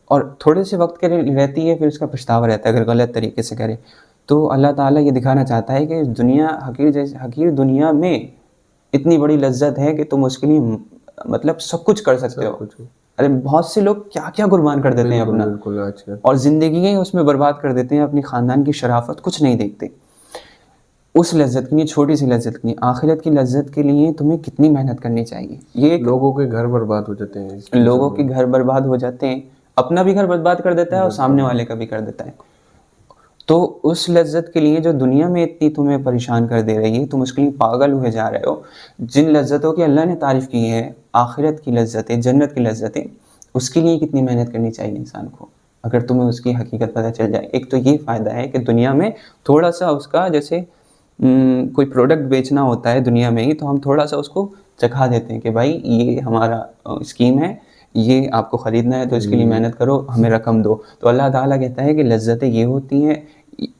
اور تھوڑے سے وقت کے لیے رہتی ہے, پھر اس کا پچھتاوا رہتا ہے اگر غلط طریقے سے کرے. تو اللہ تعالیٰ یہ دکھانا چاہتا ہے کہ دنیا حقیر دنیا میں اتنی بڑی لذت ہے کہ تم اس کے لیے مطلب سب کچھ کر سکتے ہو. ارے بہت سے لوگ کیا کیا قربان کر دیتے ہیں اپنا, اور زندگیاں اس میں برباد کر دیتے ہیں, اپنی خاندان کی شرافت کچھ نہیں دیکھتے. اس لذت کے لیے, چھوٹی سی لذت کے لیے, آخرت کی لذت کے لیے تمہیں کتنی محنت کرنی چاہیے. یہ لوگوں کے گھر برباد ہو جاتے ہیں, لوگوں کے گھر برباد ہو جاتے ہیں, اپنا بھی گھر برباد کر دیتا ہے اور سامنے والے کا بھی کر دیتا ہے. تو اس لذت کے لیے جو دنیا میں اتنی تمہیں پریشان کر دے رہی ہے, تم اس کے لیے پاگل ہوئے جا رہے ہو. جن لذتوں کی اللہ نے تعریف کی ہے, آخرت کی لذتیں, جنت کی لذتیں, اس کے لیے کتنی محنت کرنی چاہیے انسان کو اگر تمہیں اس کی حقیقت پتہ چل جائے. ایک تو یہ فائدہ ہے کہ دنیا میں تھوڑا سا اس کا, جیسے کوئی پروڈکٹ بیچنا ہوتا ہے دنیا میں ہی, تو ہم تھوڑا سا اس کو چکھا دیتے ہیں کہ بھائی یہ ہمارا اسکیم ہے, یہ آپ کو خریدنا ہے تو اس کے لیے محنت کرو, ہمیں رقم دو. تو اللہ تعالیٰ کہتا ہے کہ لذتیں یہ ہوتی ہیں,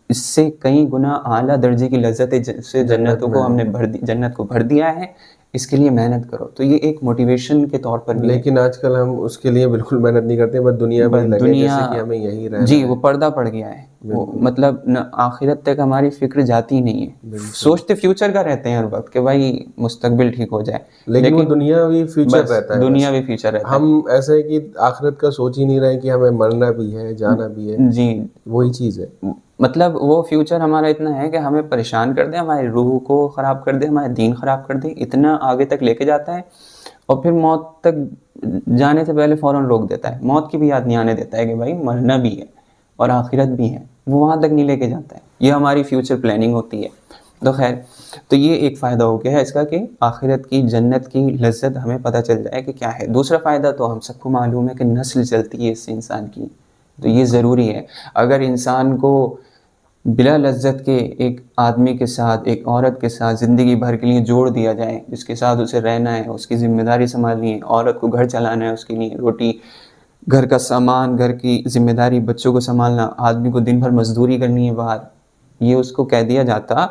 اس سے کئی گنا اعلیٰ درجے کی لذتیں سے جنتوں کو ہم نے جنت کو بھر دیا ہے, اس کے لیے محنت کرو. تو یہ ایک موٹیویشن کے طور پر بھی, لیکن آج کل ہم اس کے لیے بالکل محنت نہیں کرتے, بس دنیا میں لگے جیسے کہ ہمیں یہی رہنا. جی, وہ پردہ پڑ گیا ہے, وہ مطلب آخرت تک ہماری فکر جاتی نہیں ہے. سوچتے فیوچر کا رہتے ہیں ہر وقت کہ بھائی مستقبل ٹھیک ہو جائے, لیکن وہ دنیاوی فیوچر رہتا ہے, دنیاوی فیوچر رہتا ہے. ہم ایسے کہ آخرت کا سوچ ہی نہیں رہے کہ ہمیں مرنا بھی ہے, جانا بھی ہے. جی, وہی چیز ہے. مطلب وہ فیوچر ہمارا اتنا ہے کہ ہمیں پریشان کر دے, ہماری روح کو خراب کر دے, ہمارے دین خراب کر دے, اتنا آگے تک لے کے جاتا ہے, اور پھر موت تک جانے سے پہلے فوراً روک دیتا ہے. موت کی بھی یاد نہیں آنے دیتا ہے کہ بھائی مرنا بھی ہے اور آخرت بھی ہے, وہ وہاں تک نہیں لے کے جاتا ہے. یہ ہماری فیوچر پلاننگ ہوتی ہے. تو خیر, تو یہ ایک فائدہ ہو گیا ہے اس کا کہ آخرت کی, جنت کی لذت ہمیں پتہ چل جائے کہ کیا ہے. دوسرا فائدہ تو ہم سب کو معلوم ہے کہ نسل چلتی ہے اس سے انسان کی, تو یہ ضروری ہے. اگر انسان کو بلا لذت کے ایک آدمی کے ساتھ, ایک عورت کے ساتھ زندگی بھر کے لیے جوڑ دیا جائے, جس کے ساتھ اسے رہنا ہے, اس کی ذمہ داری سنبھالنی ہے, عورت کو گھر چلانا ہے, اس کے لیے روٹی, گھر کا سامان, گھر کی ذمہ داری, بچوں کو سنبھالنا, آدمی کو دن بھر مزدوری کرنی ہے باہر, یہ اس کو کہہ دیا جاتا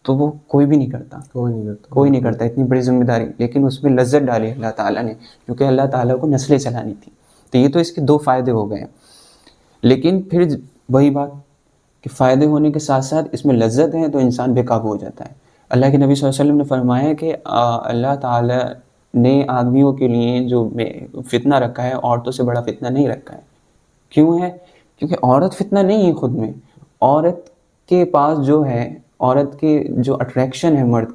تو وہ کوئی بھی نہیں کرتا, کوئی نہیں کرتا اتنی بڑی ذمہ داری. لیکن اس میں لذت ڈالی اللہ تعالیٰ نے, کیونکہ اللہ تعالیٰ کو نسلیں چلانی تھی. تو یہ تو اس کے دو فائدے ہو گئے. لیکن پھر وہی بات کہ فائدے ہونے کے ساتھ ساتھ اس میں لذت ہے, تو انسان بے قابو ہو جاتا ہے. اللہ کے نبی صلی اللہ علیہ وسلم نے فرمایا کہ اللہ تعالیٰ نے آدمیوں کے لیے جو فتنہ رکھا ہے, عورتوں سے بڑا فتنہ نہیں رکھا ہے. کیوں ہے؟ کیونکہ عورت فتنہ نہیں ہے خود میں. عورت کے پاس جو ہے, عورت کے جو اٹریکشن ہے مرد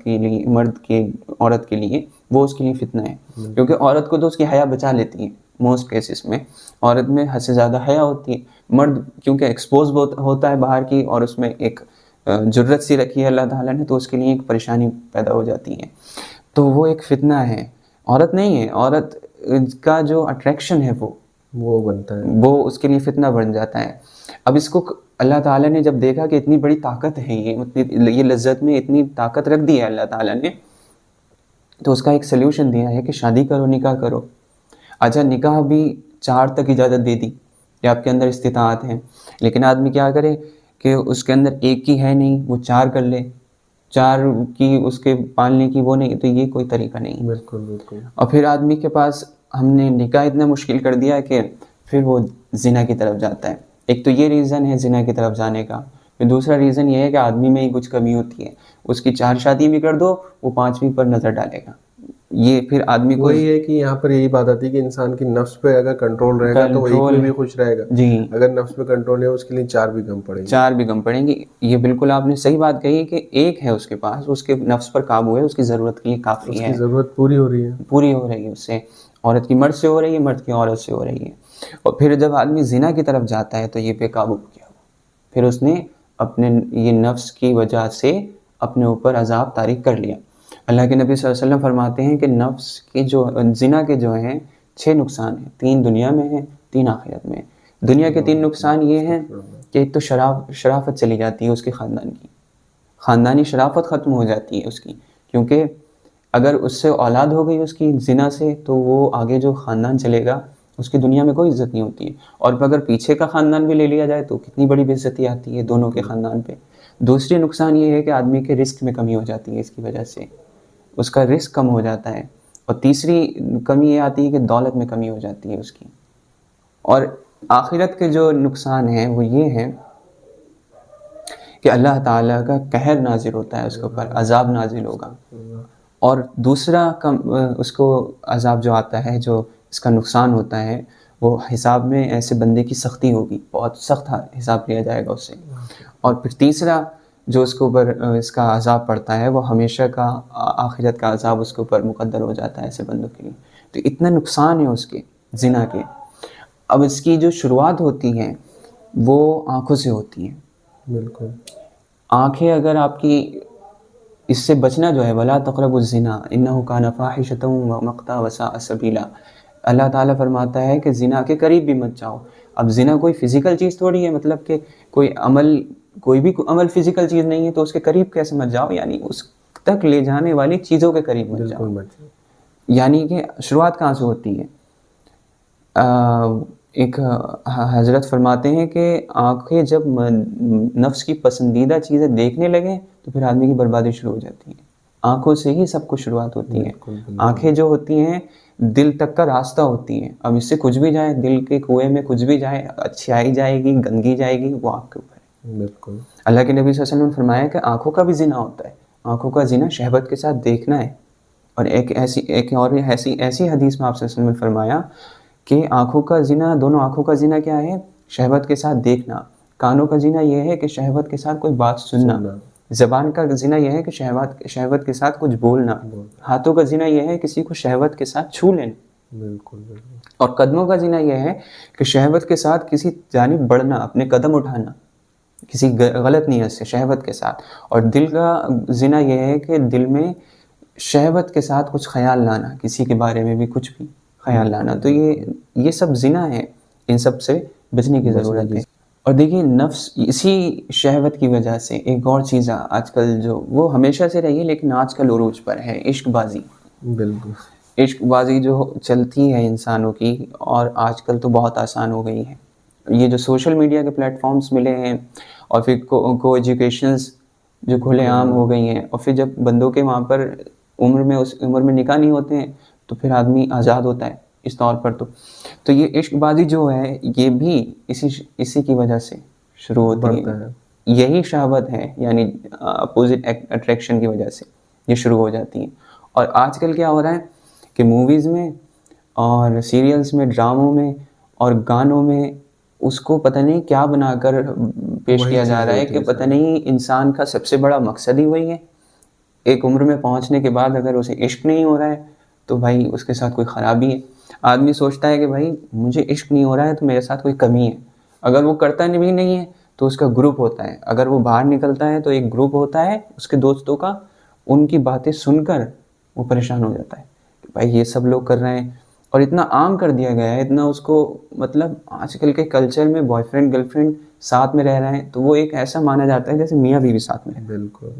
کے عورت کے لیے, وہ اس کے لیے فتنہ ہے. کیونکہ عورت کو تو اس کی حیا بچا لیتی ہے, موسٹ کیسز میں عورت میں حد سے زیادہ حیا ہوتی ہے. مرد کیونکہ ایکسپوز ہوتا ہے باہر کی اور اس میں ایک جرت سی رکھی ہے اللہ تعالیٰ نے, تو اس کے لیے ایک پریشانی پیدا ہو جاتی ہے. تو وہ ایک فتنہ ہے, عورت نہیں ہے. عورت کا جو اٹریکشن ہے وہ بنتا ہے, وہ اس کے لیے فتنہ بن جاتا ہے. اب اس کو اللہ تعالیٰ نے جب دیکھا کہ اتنی بڑی طاقت ہے, یہ لذت میں اتنی طاقت رکھ دی ہے اللہ تعالیٰ نے, تو اس کا ایک سلیوشن دیا ہے کہ شادی کرو, نکاح کرو. اچھا نکاح بھی 4 تک اجازت دے دی کہ آپ کے اندر استطاعت ہے, لیکن آدمی کیا کرے کہ اس کے اندر ایک کی ہے نہیں, وہ 4 کر لے, 4 کی اس کے پالنے کی وہ نہیں, تو یہ کوئی طریقہ نہیں. بالکل بالکل. اور پھر آدمی کے پاس ہم نے نکاح اتنا مشکل کر دیا کہ پھر وہ زنا کی طرف جاتا ہے. ایک تو یہ ریزن ہے زنا کی طرف جانے کا. پھر دوسرا ریزن یہ ہے کہ آدمی میں ہی کچھ کمی ہوتی ہے, اس کی 4 شادی بھی کر دو, وہ 5ویں پر نظر ڈالے گا. یہ پھر آدمی کو وہی ہے کہ یہاں پر یہی بات آتی ہے کہ انسان کی نفس پہ اگر کنٹرول رہے گا تو وہ ایک میں بھی خوش رہے گا. جی, اگر نفس پہ کنٹرول ہے اس کے لیے 4 بھی کم پڑیں گے. 4 بھی کم پڑیں گی. یہ بالکل آپ نے صحیح بات کہی کہ ایک ہے اس کے پاس, اس کے نفس پر قابو ہے, اس کی ضرورت کے لیے کافی ہے, اس کی ضرورت پوری ہو رہی ہے, پوری ہو رہی ہے اس سے. عورت کی مرد سے ہو رہی ہے, مرد کی عورت سے ہو رہی ہے. اور پھر جب آدمی زنا کی طرف جاتا ہے تو یہ بے قابو کیا ہوا, پھر اس نے اپنے یہ نفس کی وجہ سے اپنے اوپر عذاب طاری کر لیا. اللہ کے نبی صلی اللہ علیہ وسلم فرماتے ہیں کہ نفس کی جو زنا کے جو ہیں 6 نقصان ہیں, 3 دنیا میں ہیں, 3 آخرت میں. دنیا کے 3 نقصان یہ ہیں کہ ایک تو شرافت چلی جاتی ہے اس کے خاندان کی, خاندانی شرافت ختم ہو جاتی ہے اس کی, کیونکہ اگر اس سے اولاد ہو گئی اس کی زنا سے تو وہ آگے جو خاندان چلے گا اس کی دنیا میں کوئی عزت نہیں ہوتی ہے. اور اگر پیچھے کا خاندان بھی لے لیا جائے تو کتنی بڑی بے عزتی آتی ہے دونوں کے خاندان پہ. دوسری نقصان یہ ہے کہ آدمی کے رزق میں کمی ہو جاتی ہے, اس کی وجہ سے اس کا رزق کم ہو جاتا ہے. اور تیسری کمی یہ آتی ہے کہ دولت میں کمی ہو جاتی ہے اس کی. اور آخرت کے جو نقصان ہیں وہ یہ ہیں کہ اللہ تعالیٰ کا قہر نازل ہوتا ہے اس کے اوپر, عذاب نازل ہوگا. اور دوسرا اس کو عذاب جو آتا ہے, جو اس کا نقصان ہوتا ہے, وہ حساب میں ایسے بندے کی سختی ہوگی, بہت سخت حساب لیا جائے گا اس سے. اور پھر تیسرا جو اس کے اوپر اس کا عذاب پڑتا ہے وہ ہمیشہ کا آخرت کا عذاب اس کے اوپر مقدر ہو جاتا ہے ایسے بندوں کے لیے. تو اتنا نقصان ہے اس کے زنا کے. اب اس کی جو شروعات ہوتی ہیں وہ آنکھوں سے ہوتی ہیں. بالکل. آنکھیں اگر آپ کی اس سے بچنا جو ہے, وَلَا تَقْرَبُوا الزِّنَا إِنَّهُ كَانَ فَاحِشَةً وَمَقْتًا وَسَاءَ سَبِيلًا. اللہ تعالیٰ فرماتا ہے کہ زنا کے قریب بھی مت جاؤ. اب زنا کوئی فزیکل چیز تھوڑی ہے, مطلب کہ کوئی بھی عمل فزیکل چیز نہیں ہے, تو اس کے قریب کیسے مت جاؤ, یعنی اس تک لے جانے والی چیزوں کے قریب مت جاؤ. یعنی کہ شروعات کہاں سے ہوتی ہے؟ ایک حضرت فرماتے ہیں کہ آنکھیں جب نفس کی پسندیدہ چیزیں دیکھنے لگیں تو پھر آدمی کی بربادی شروع ہو جاتی ہے. آنکھوں سے ہی سب کچھ شروعات ہوتی ہے. آنکھیں جو ہوتی ہیں دل تک کا راستہ ہوتی ہیں. اب اس سے کچھ بھی جائے, دل کے کنویں میں کچھ بھی جائے, اچھائی جائے گی, گندگی جائے گی, وہ آنکھ کے اوپر ہے. بالکل. اللہ کے نبی صلی اللہ علیہ وسلم نے فرمایا کہ آنکھوں کا بھی زنا ہوتا ہے. آنکھوں کا زنا شہوت کے ساتھ دیکھنا ہے. اور ایک ایسی حدیث میں آپ صلی اللہ علیہ وسلم نے فرمایا کہ آنکھوں کا زنا, دونوں آنکھوں کا زنا کیا ہے؟ شہوت کے ساتھ دیکھنا. کانوں کا زنا یہ ہے کہ شہوت کے ساتھ کوئی بات سننا. زبان کا زنا یہ ہے کہ شہوت کے ساتھ کچھ بولنا. ہاتھوں کا زنا یہ ہے کسی کو شہوت کے ساتھ چھو لینا. بالکل. اور قدموں کا زنا یہ ہے کہ شہوت کے ساتھ کسی جانب بڑھنا, اپنے قدم اٹھانا کسی غلط نیت سے شہوت کے ساتھ. اور دل کا زنا یہ ہے کہ دل میں شہوت کے ساتھ کچھ خیال لانا, کسی کے بارے میں بھی کچھ بھی خیال لانا. تو یہ سب زنا ہے, ان سب سے بچنے کی ضرورت ہے. اور دیکھیے نفس اسی شہوت کی وجہ سے ایک اور چیز آج کل جو وہ ہمیشہ سے رہی ہے لیکن آج کل عروج پر ہے, عشق بازی. بالکل. عشق بازی جو چلتی ہے انسانوں کی, اور آج کل تو بہت آسان ہو گئی ہے. یہ جو سوشل میڈیا کے پلیٹ فارمز ملے ہیں, اور پھر کو ایجوکیشنز جو کھلے عام ہو گئی ہیں, اور پھر جب بندوں کے وہاں پر اس عمر میں نکاح نہیں ہوتے ہیں تو پھر آدمی آزاد ہوتا ہے اس طور پر. تو یہ عشق بازی جو ہے یہ بھی اسی کی وجہ سے شروع ہوتی ہے. یہی شہوت ہے, یعنی اپوزٹ اٹریکشن کی وجہ سے یہ شروع ہو جاتی ہیں. اور آج کل کیا ہو رہا ہے کہ موویز میں اور سیریلز میں, ڈراموں میں اور گانوں میں اس کو پتہ نہیں کیا بنا کر پیش کیا جا رہا ہے کہ پتہ نہیں انسان کا سب سے بڑا مقصد ہی وہی ہے. ایک عمر میں پہنچنے کے بعد اگر اسے عشق نہیں ہو رہا ہے تو بھائی اس کے ساتھ کوئی خرابی ہے. آدمی سوچتا ہے کہ بھائی مجھے عشق نہیں ہو رہا ہے تو میرے ساتھ کوئی کمی ہے. اگر وہ کرتا بھی نہیں ہے تو اس کا گروپ ہوتا ہے. اگر وہ باہر نکلتا ہے تو ایک گروپ ہوتا ہے اس کے دوستوں کا, ان کی باتیں سن کر وہ پریشان ہو جاتا ہے کہ بھائی یہ سب لوگ کر رہے ہیں. اور اتنا عام کر دیا گیا ہے, اتنا اس کو مطلب آج کل کے کلچر میں بوائے فرینڈ گرل فرینڈ ساتھ میں رہ رہے ہیں تو وہ ایک ایسا مانا جاتا ہے جیسے میاں بیوی ساتھ میں. بالکل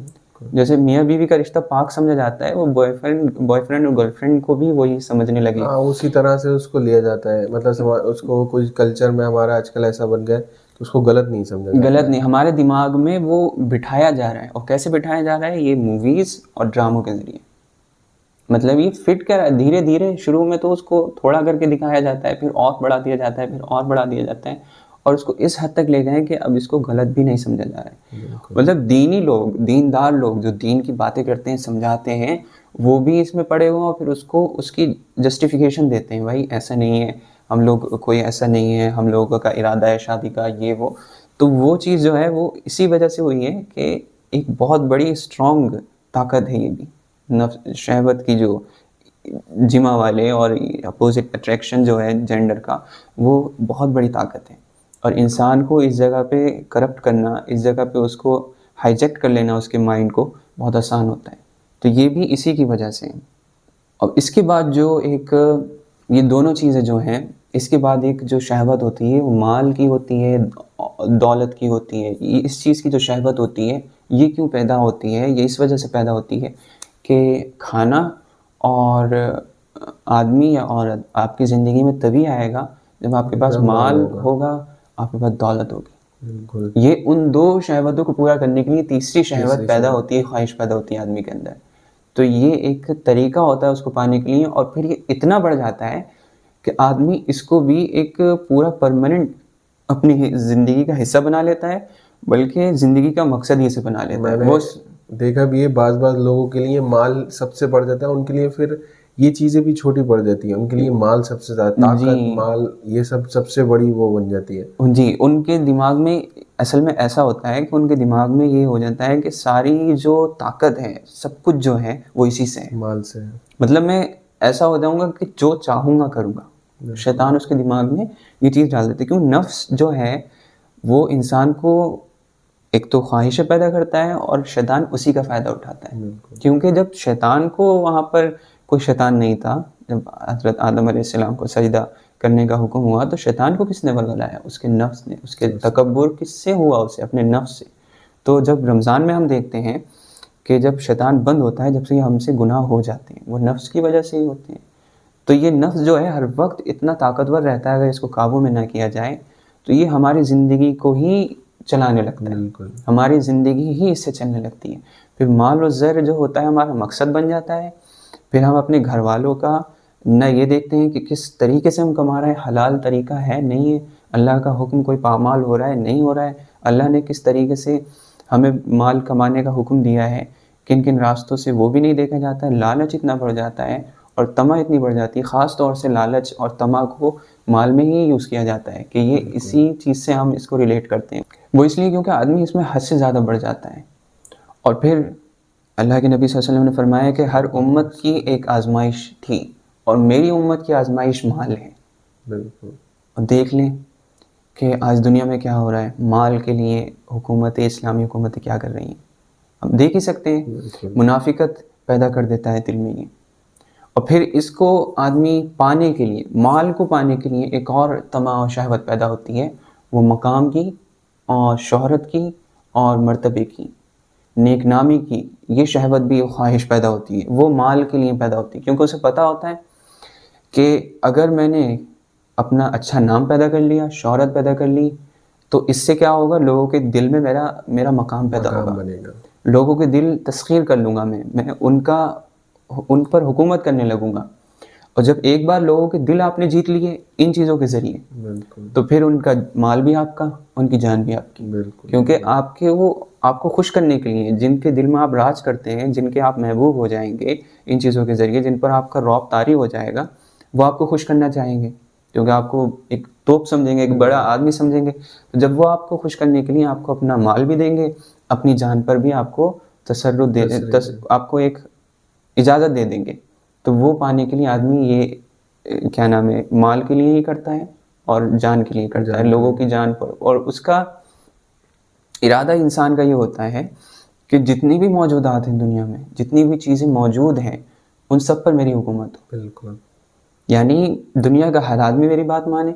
جیسے میاں بیوی کا رشتہ پاک سمجھا جاتا ہے, وہ بوائے فرینڈ اور گرل فرینڈ کو بھی وہی سمجھنے لگے. ہاں اسی طرح سے اس کو لیا جاتا ہے, مطلب اس کو کچھ کلچر میں ہمارا آج کل ایسا بن گیا ہے تو اس کو غلط نہیں سمجھا جاتا. غلط نہیں, ہمارے دماغ میں وہ بٹھایا جا رہا ہے. اور کیسے بٹھایا جا رہا ہے؟ یہ موویز اور ڈراموں کے ذریعے. مطلب یہ فٹ کر دھیرے دھیرے شروع میں تو اس کو تھوڑا کر کے دکھایا جاتا ہے, پھر اور بڑھا دیا جاتا ہے, پھر اور بڑھا دیا جاتا ہے, اور اس کو اس حد تک لے گئے کہ اب اس کو غلط بھی نہیں سمجھا جا رہا ہے. مطلب دینی لوگ, دیندار لوگ جو دین کی باتیں کرتے ہیں, سمجھاتے ہیں, وہ بھی اس میں پڑے ہوئے ہیں, اور پھر اس کو اس کی جسٹیفیکیشن دیتے ہیں, بھائی ایسا نہیں ہے, ہم لوگ کوئی ایسا نہیں ہے, ہم لوگوں کا ارادہ ہے شادی کا, یہ وہ. تو وہ چیز جو ہے وہ اسی وجہ سے ہوئی ہے کہ ایک بہت بڑی اسٹرانگ طاقت ہے یہ بھی, نفس شہوت کی جو جمع والے اور اپوزٹ اٹریکشن جو ہے جینڈر کا, وہ بہت بڑی طاقت ہے. اور انسان کو اس جگہ پہ کرپٹ کرنا, اس جگہ پہ اس کو ہائیجیکٹ کر لینا اس کے مائنڈ کو بہت آسان ہوتا ہے. تو یہ بھی اسی کی وجہ سے. اور اس کے بعد جو ایک یہ دونوں چیزیں جو ہیں, اس کے بعد ایک جو شہوت ہوتی ہے وہ مال کی ہوتی ہے, دولت کی ہوتی ہے. اس چیز کی جو شہوت ہوتی ہے یہ کیوں پیدا ہوتی ہے؟ یہ اس وجہ سے پیدا ہوتی ہے کہ کھانا اور آدمی یا عورت آپ کی زندگی میں تبھی آئے گا جب آپ کے پاس مال ہوگا, آپ کے پاس دولت ہوگی. بالکل. یہ ان دو شہوتوں کو پورا کرنے کے لیے تیسری شہوت پیدا ہوتی ہے, خواہش پیدا ہوتی ہے آدمی کے اندر. تو یہ ایک طریقہ ہوتا ہے اس کو پانے کے لیے, اور پھر یہ اتنا بڑھ جاتا ہے کہ آدمی اس کو بھی ایک پورا پرماننٹ اپنی زندگی کا حصہ بنا لیتا ہے, بلکہ زندگی کا مقصد ہی سے بنا لیتا ہے. وہ دیکھا بھی ہے بعض لوگوں کے لیے مال سب سے بڑھ جاتا ہے, ان کے لیے پھر یہ چیزیں بھی چھوٹی پڑ جاتی ہیں. ان کے لیے مال سب سے زیادہ, طاقت, مال, یہ سب سے بڑی وہ بن جاتی ہے. جی, ان کے دماغ میں اصل میں ایسا ہوتا ہے کہ ان کے دماغ میں یہ ہو جاتا ہے کہ ساری جو طاقت ہے, سب کچھ جو ہے وہ اسی سے ہے, مال سے ہے. مطلب میں ایسا ہو جاؤں گا کہ جو چاہوں گا کروں گا. شیطان اس کے دماغ میں یہ چیز ڈال دیتے, کیوں نفس جو ہے وہ انسان کو ایک تو خواہشیں پیدا کرتا ہے, اور شیطان اسی کا فائدہ اٹھاتا ہے. کیونکہ جب شیطان کو وہاں پر کوئی شیطان نہیں تھا, جب حضرت آدم علیہ السلام کو سجدہ کرنے کا حکم ہوا تو شیطان کو کس نے بگلایا؟ اس کے نفس نے. اس کے تکبر کس سے ہوا؟ اسے اپنے نفس سے. تو جب رمضان میں ہم دیکھتے ہیں کہ جب شیطان بند ہوتا ہے, جب سے ہم سے گناہ ہو جاتے ہیں, وہ نفس کی وجہ سے ہی ہوتے ہیں. تو یہ نفس جو ہے ہر وقت اتنا طاقتور رہتا ہے, اگر اس کو قابو میں نہ کیا جائے تو یہ ہماری زندگی کو ہی چلانے لگتا ہے, ہماری زندگی ہی اس سے چلنے لگتی ہے. پھر مال و زر جو ہوتا ہے ہمارا مقصد بن جاتا ہے. پھر ہم اپنے گھر والوں کا نہ یہ دیکھتے ہیں کہ کس طریقے سے ہم کما رہے ہیں, حلال طریقہ ہے نہیں ہے, اللہ کا حکم کوئی پامال ہو رہا ہے نہیں ہو رہا ہے, اللہ نے کس طریقے سے ہمیں مال کمانے کا حکم دیا ہے, کن کن راستوں سے, وہ بھی نہیں دیکھا جاتا ہے. لالچ اتنا بڑھ جاتا ہے اور طمع اتنی بڑھ جاتی ہے, خاص طور سے لالچ اور طمع کو مال میں ہی یوز کیا جاتا ہے کہ یہ اسی چیز سے ہم اس کو ریلیٹ کرتے ہیں. وہ اس لیے کیونکہ آدمی اس میں حد سے زیادہ بڑھ جاتا ہے. اور پھر اللہ کے نبی صلی اللہ علیہ وسلم نے فرمایا کہ ہر امت کی ایک آزمائش تھی, اور میری امت کی آزمائش مال ہے. بالکل. اور دیکھ لیں کہ آج دنیا میں کیا ہو رہا ہے, مال کے لیے حکومتیں, اسلامی حکومتیں کیا کر رہی ہیں, ہم دیکھ ہی سکتے ہیں. منافقت پیدا کر دیتا ہے دل میں یہ. اور پھر اس کو آدمی پانے کے لیے, مال کو پانے کے لیے ایک اور طمع اور شہوت پیدا ہوتی ہے, وہ مقام کی اور شہرت کی اور مرتبے کی, نیک نامی کی. یہ شہوت بھی خواہش پیدا ہوتی ہے, وہ مال کے لیے پیدا ہوتی ہے, کیونکہ اسے پتہ ہوتا ہے کہ اگر میں نے اپنا اچھا نام پیدا کر لیا, شہرت پیدا کر لی, تو اس سے کیا ہوگا, لوگوں کے دل میں میرا مقام پیدا ہوگا, لوگوں کے دل تسخیر کر لوں گا, میں ان پر حکومت کرنے لگوں گا. اور جب ایک بار لوگوں کے دل آپ نے جیت لیے ان چیزوں کے ذریعے, تو پھر ان کا مال بھی آپ کا, ان کی جان بھی آپ کی. کیونکہ آپ کو خوش کرنے کے لیے, جن کے دل میں آپ راج کرتے ہیں, جن کے آپ محبوب ہو جائیں گے ان چیزوں کے ذریعے, جن پر آپ کا رعب طاری ہو جائے گا, وہ آپ کو خوش کرنا چاہیں گے, کیونکہ آپ کو ایک توپ سمجھیں گے, ایک بڑا آدمی سمجھیں گے. تو جب وہ آپ کو خوش کرنے کے لیے آپ کو اپنا مال بھی دیں گے, اپنی جان پر بھی آپ کو آپ کو ایک اجازت دے دیں گے, تو وہ پانے کے لیے آدمی یہ کیا نام ہے مال کے لیے ہی کرتا ہے اور جان کے لیے کرتا ہے, لوگوں کی جان پر. اور اس کا ارادہ انسان کا یہ ہوتا ہے کہ جتنی بھی موجودات ہیں دنیا میں, جتنی بھی چیزیں موجود ہیں, ان سب پر میری حکومت ہو. بالکل. یعنی دنیا کا ہر آدمی میری بات مانے.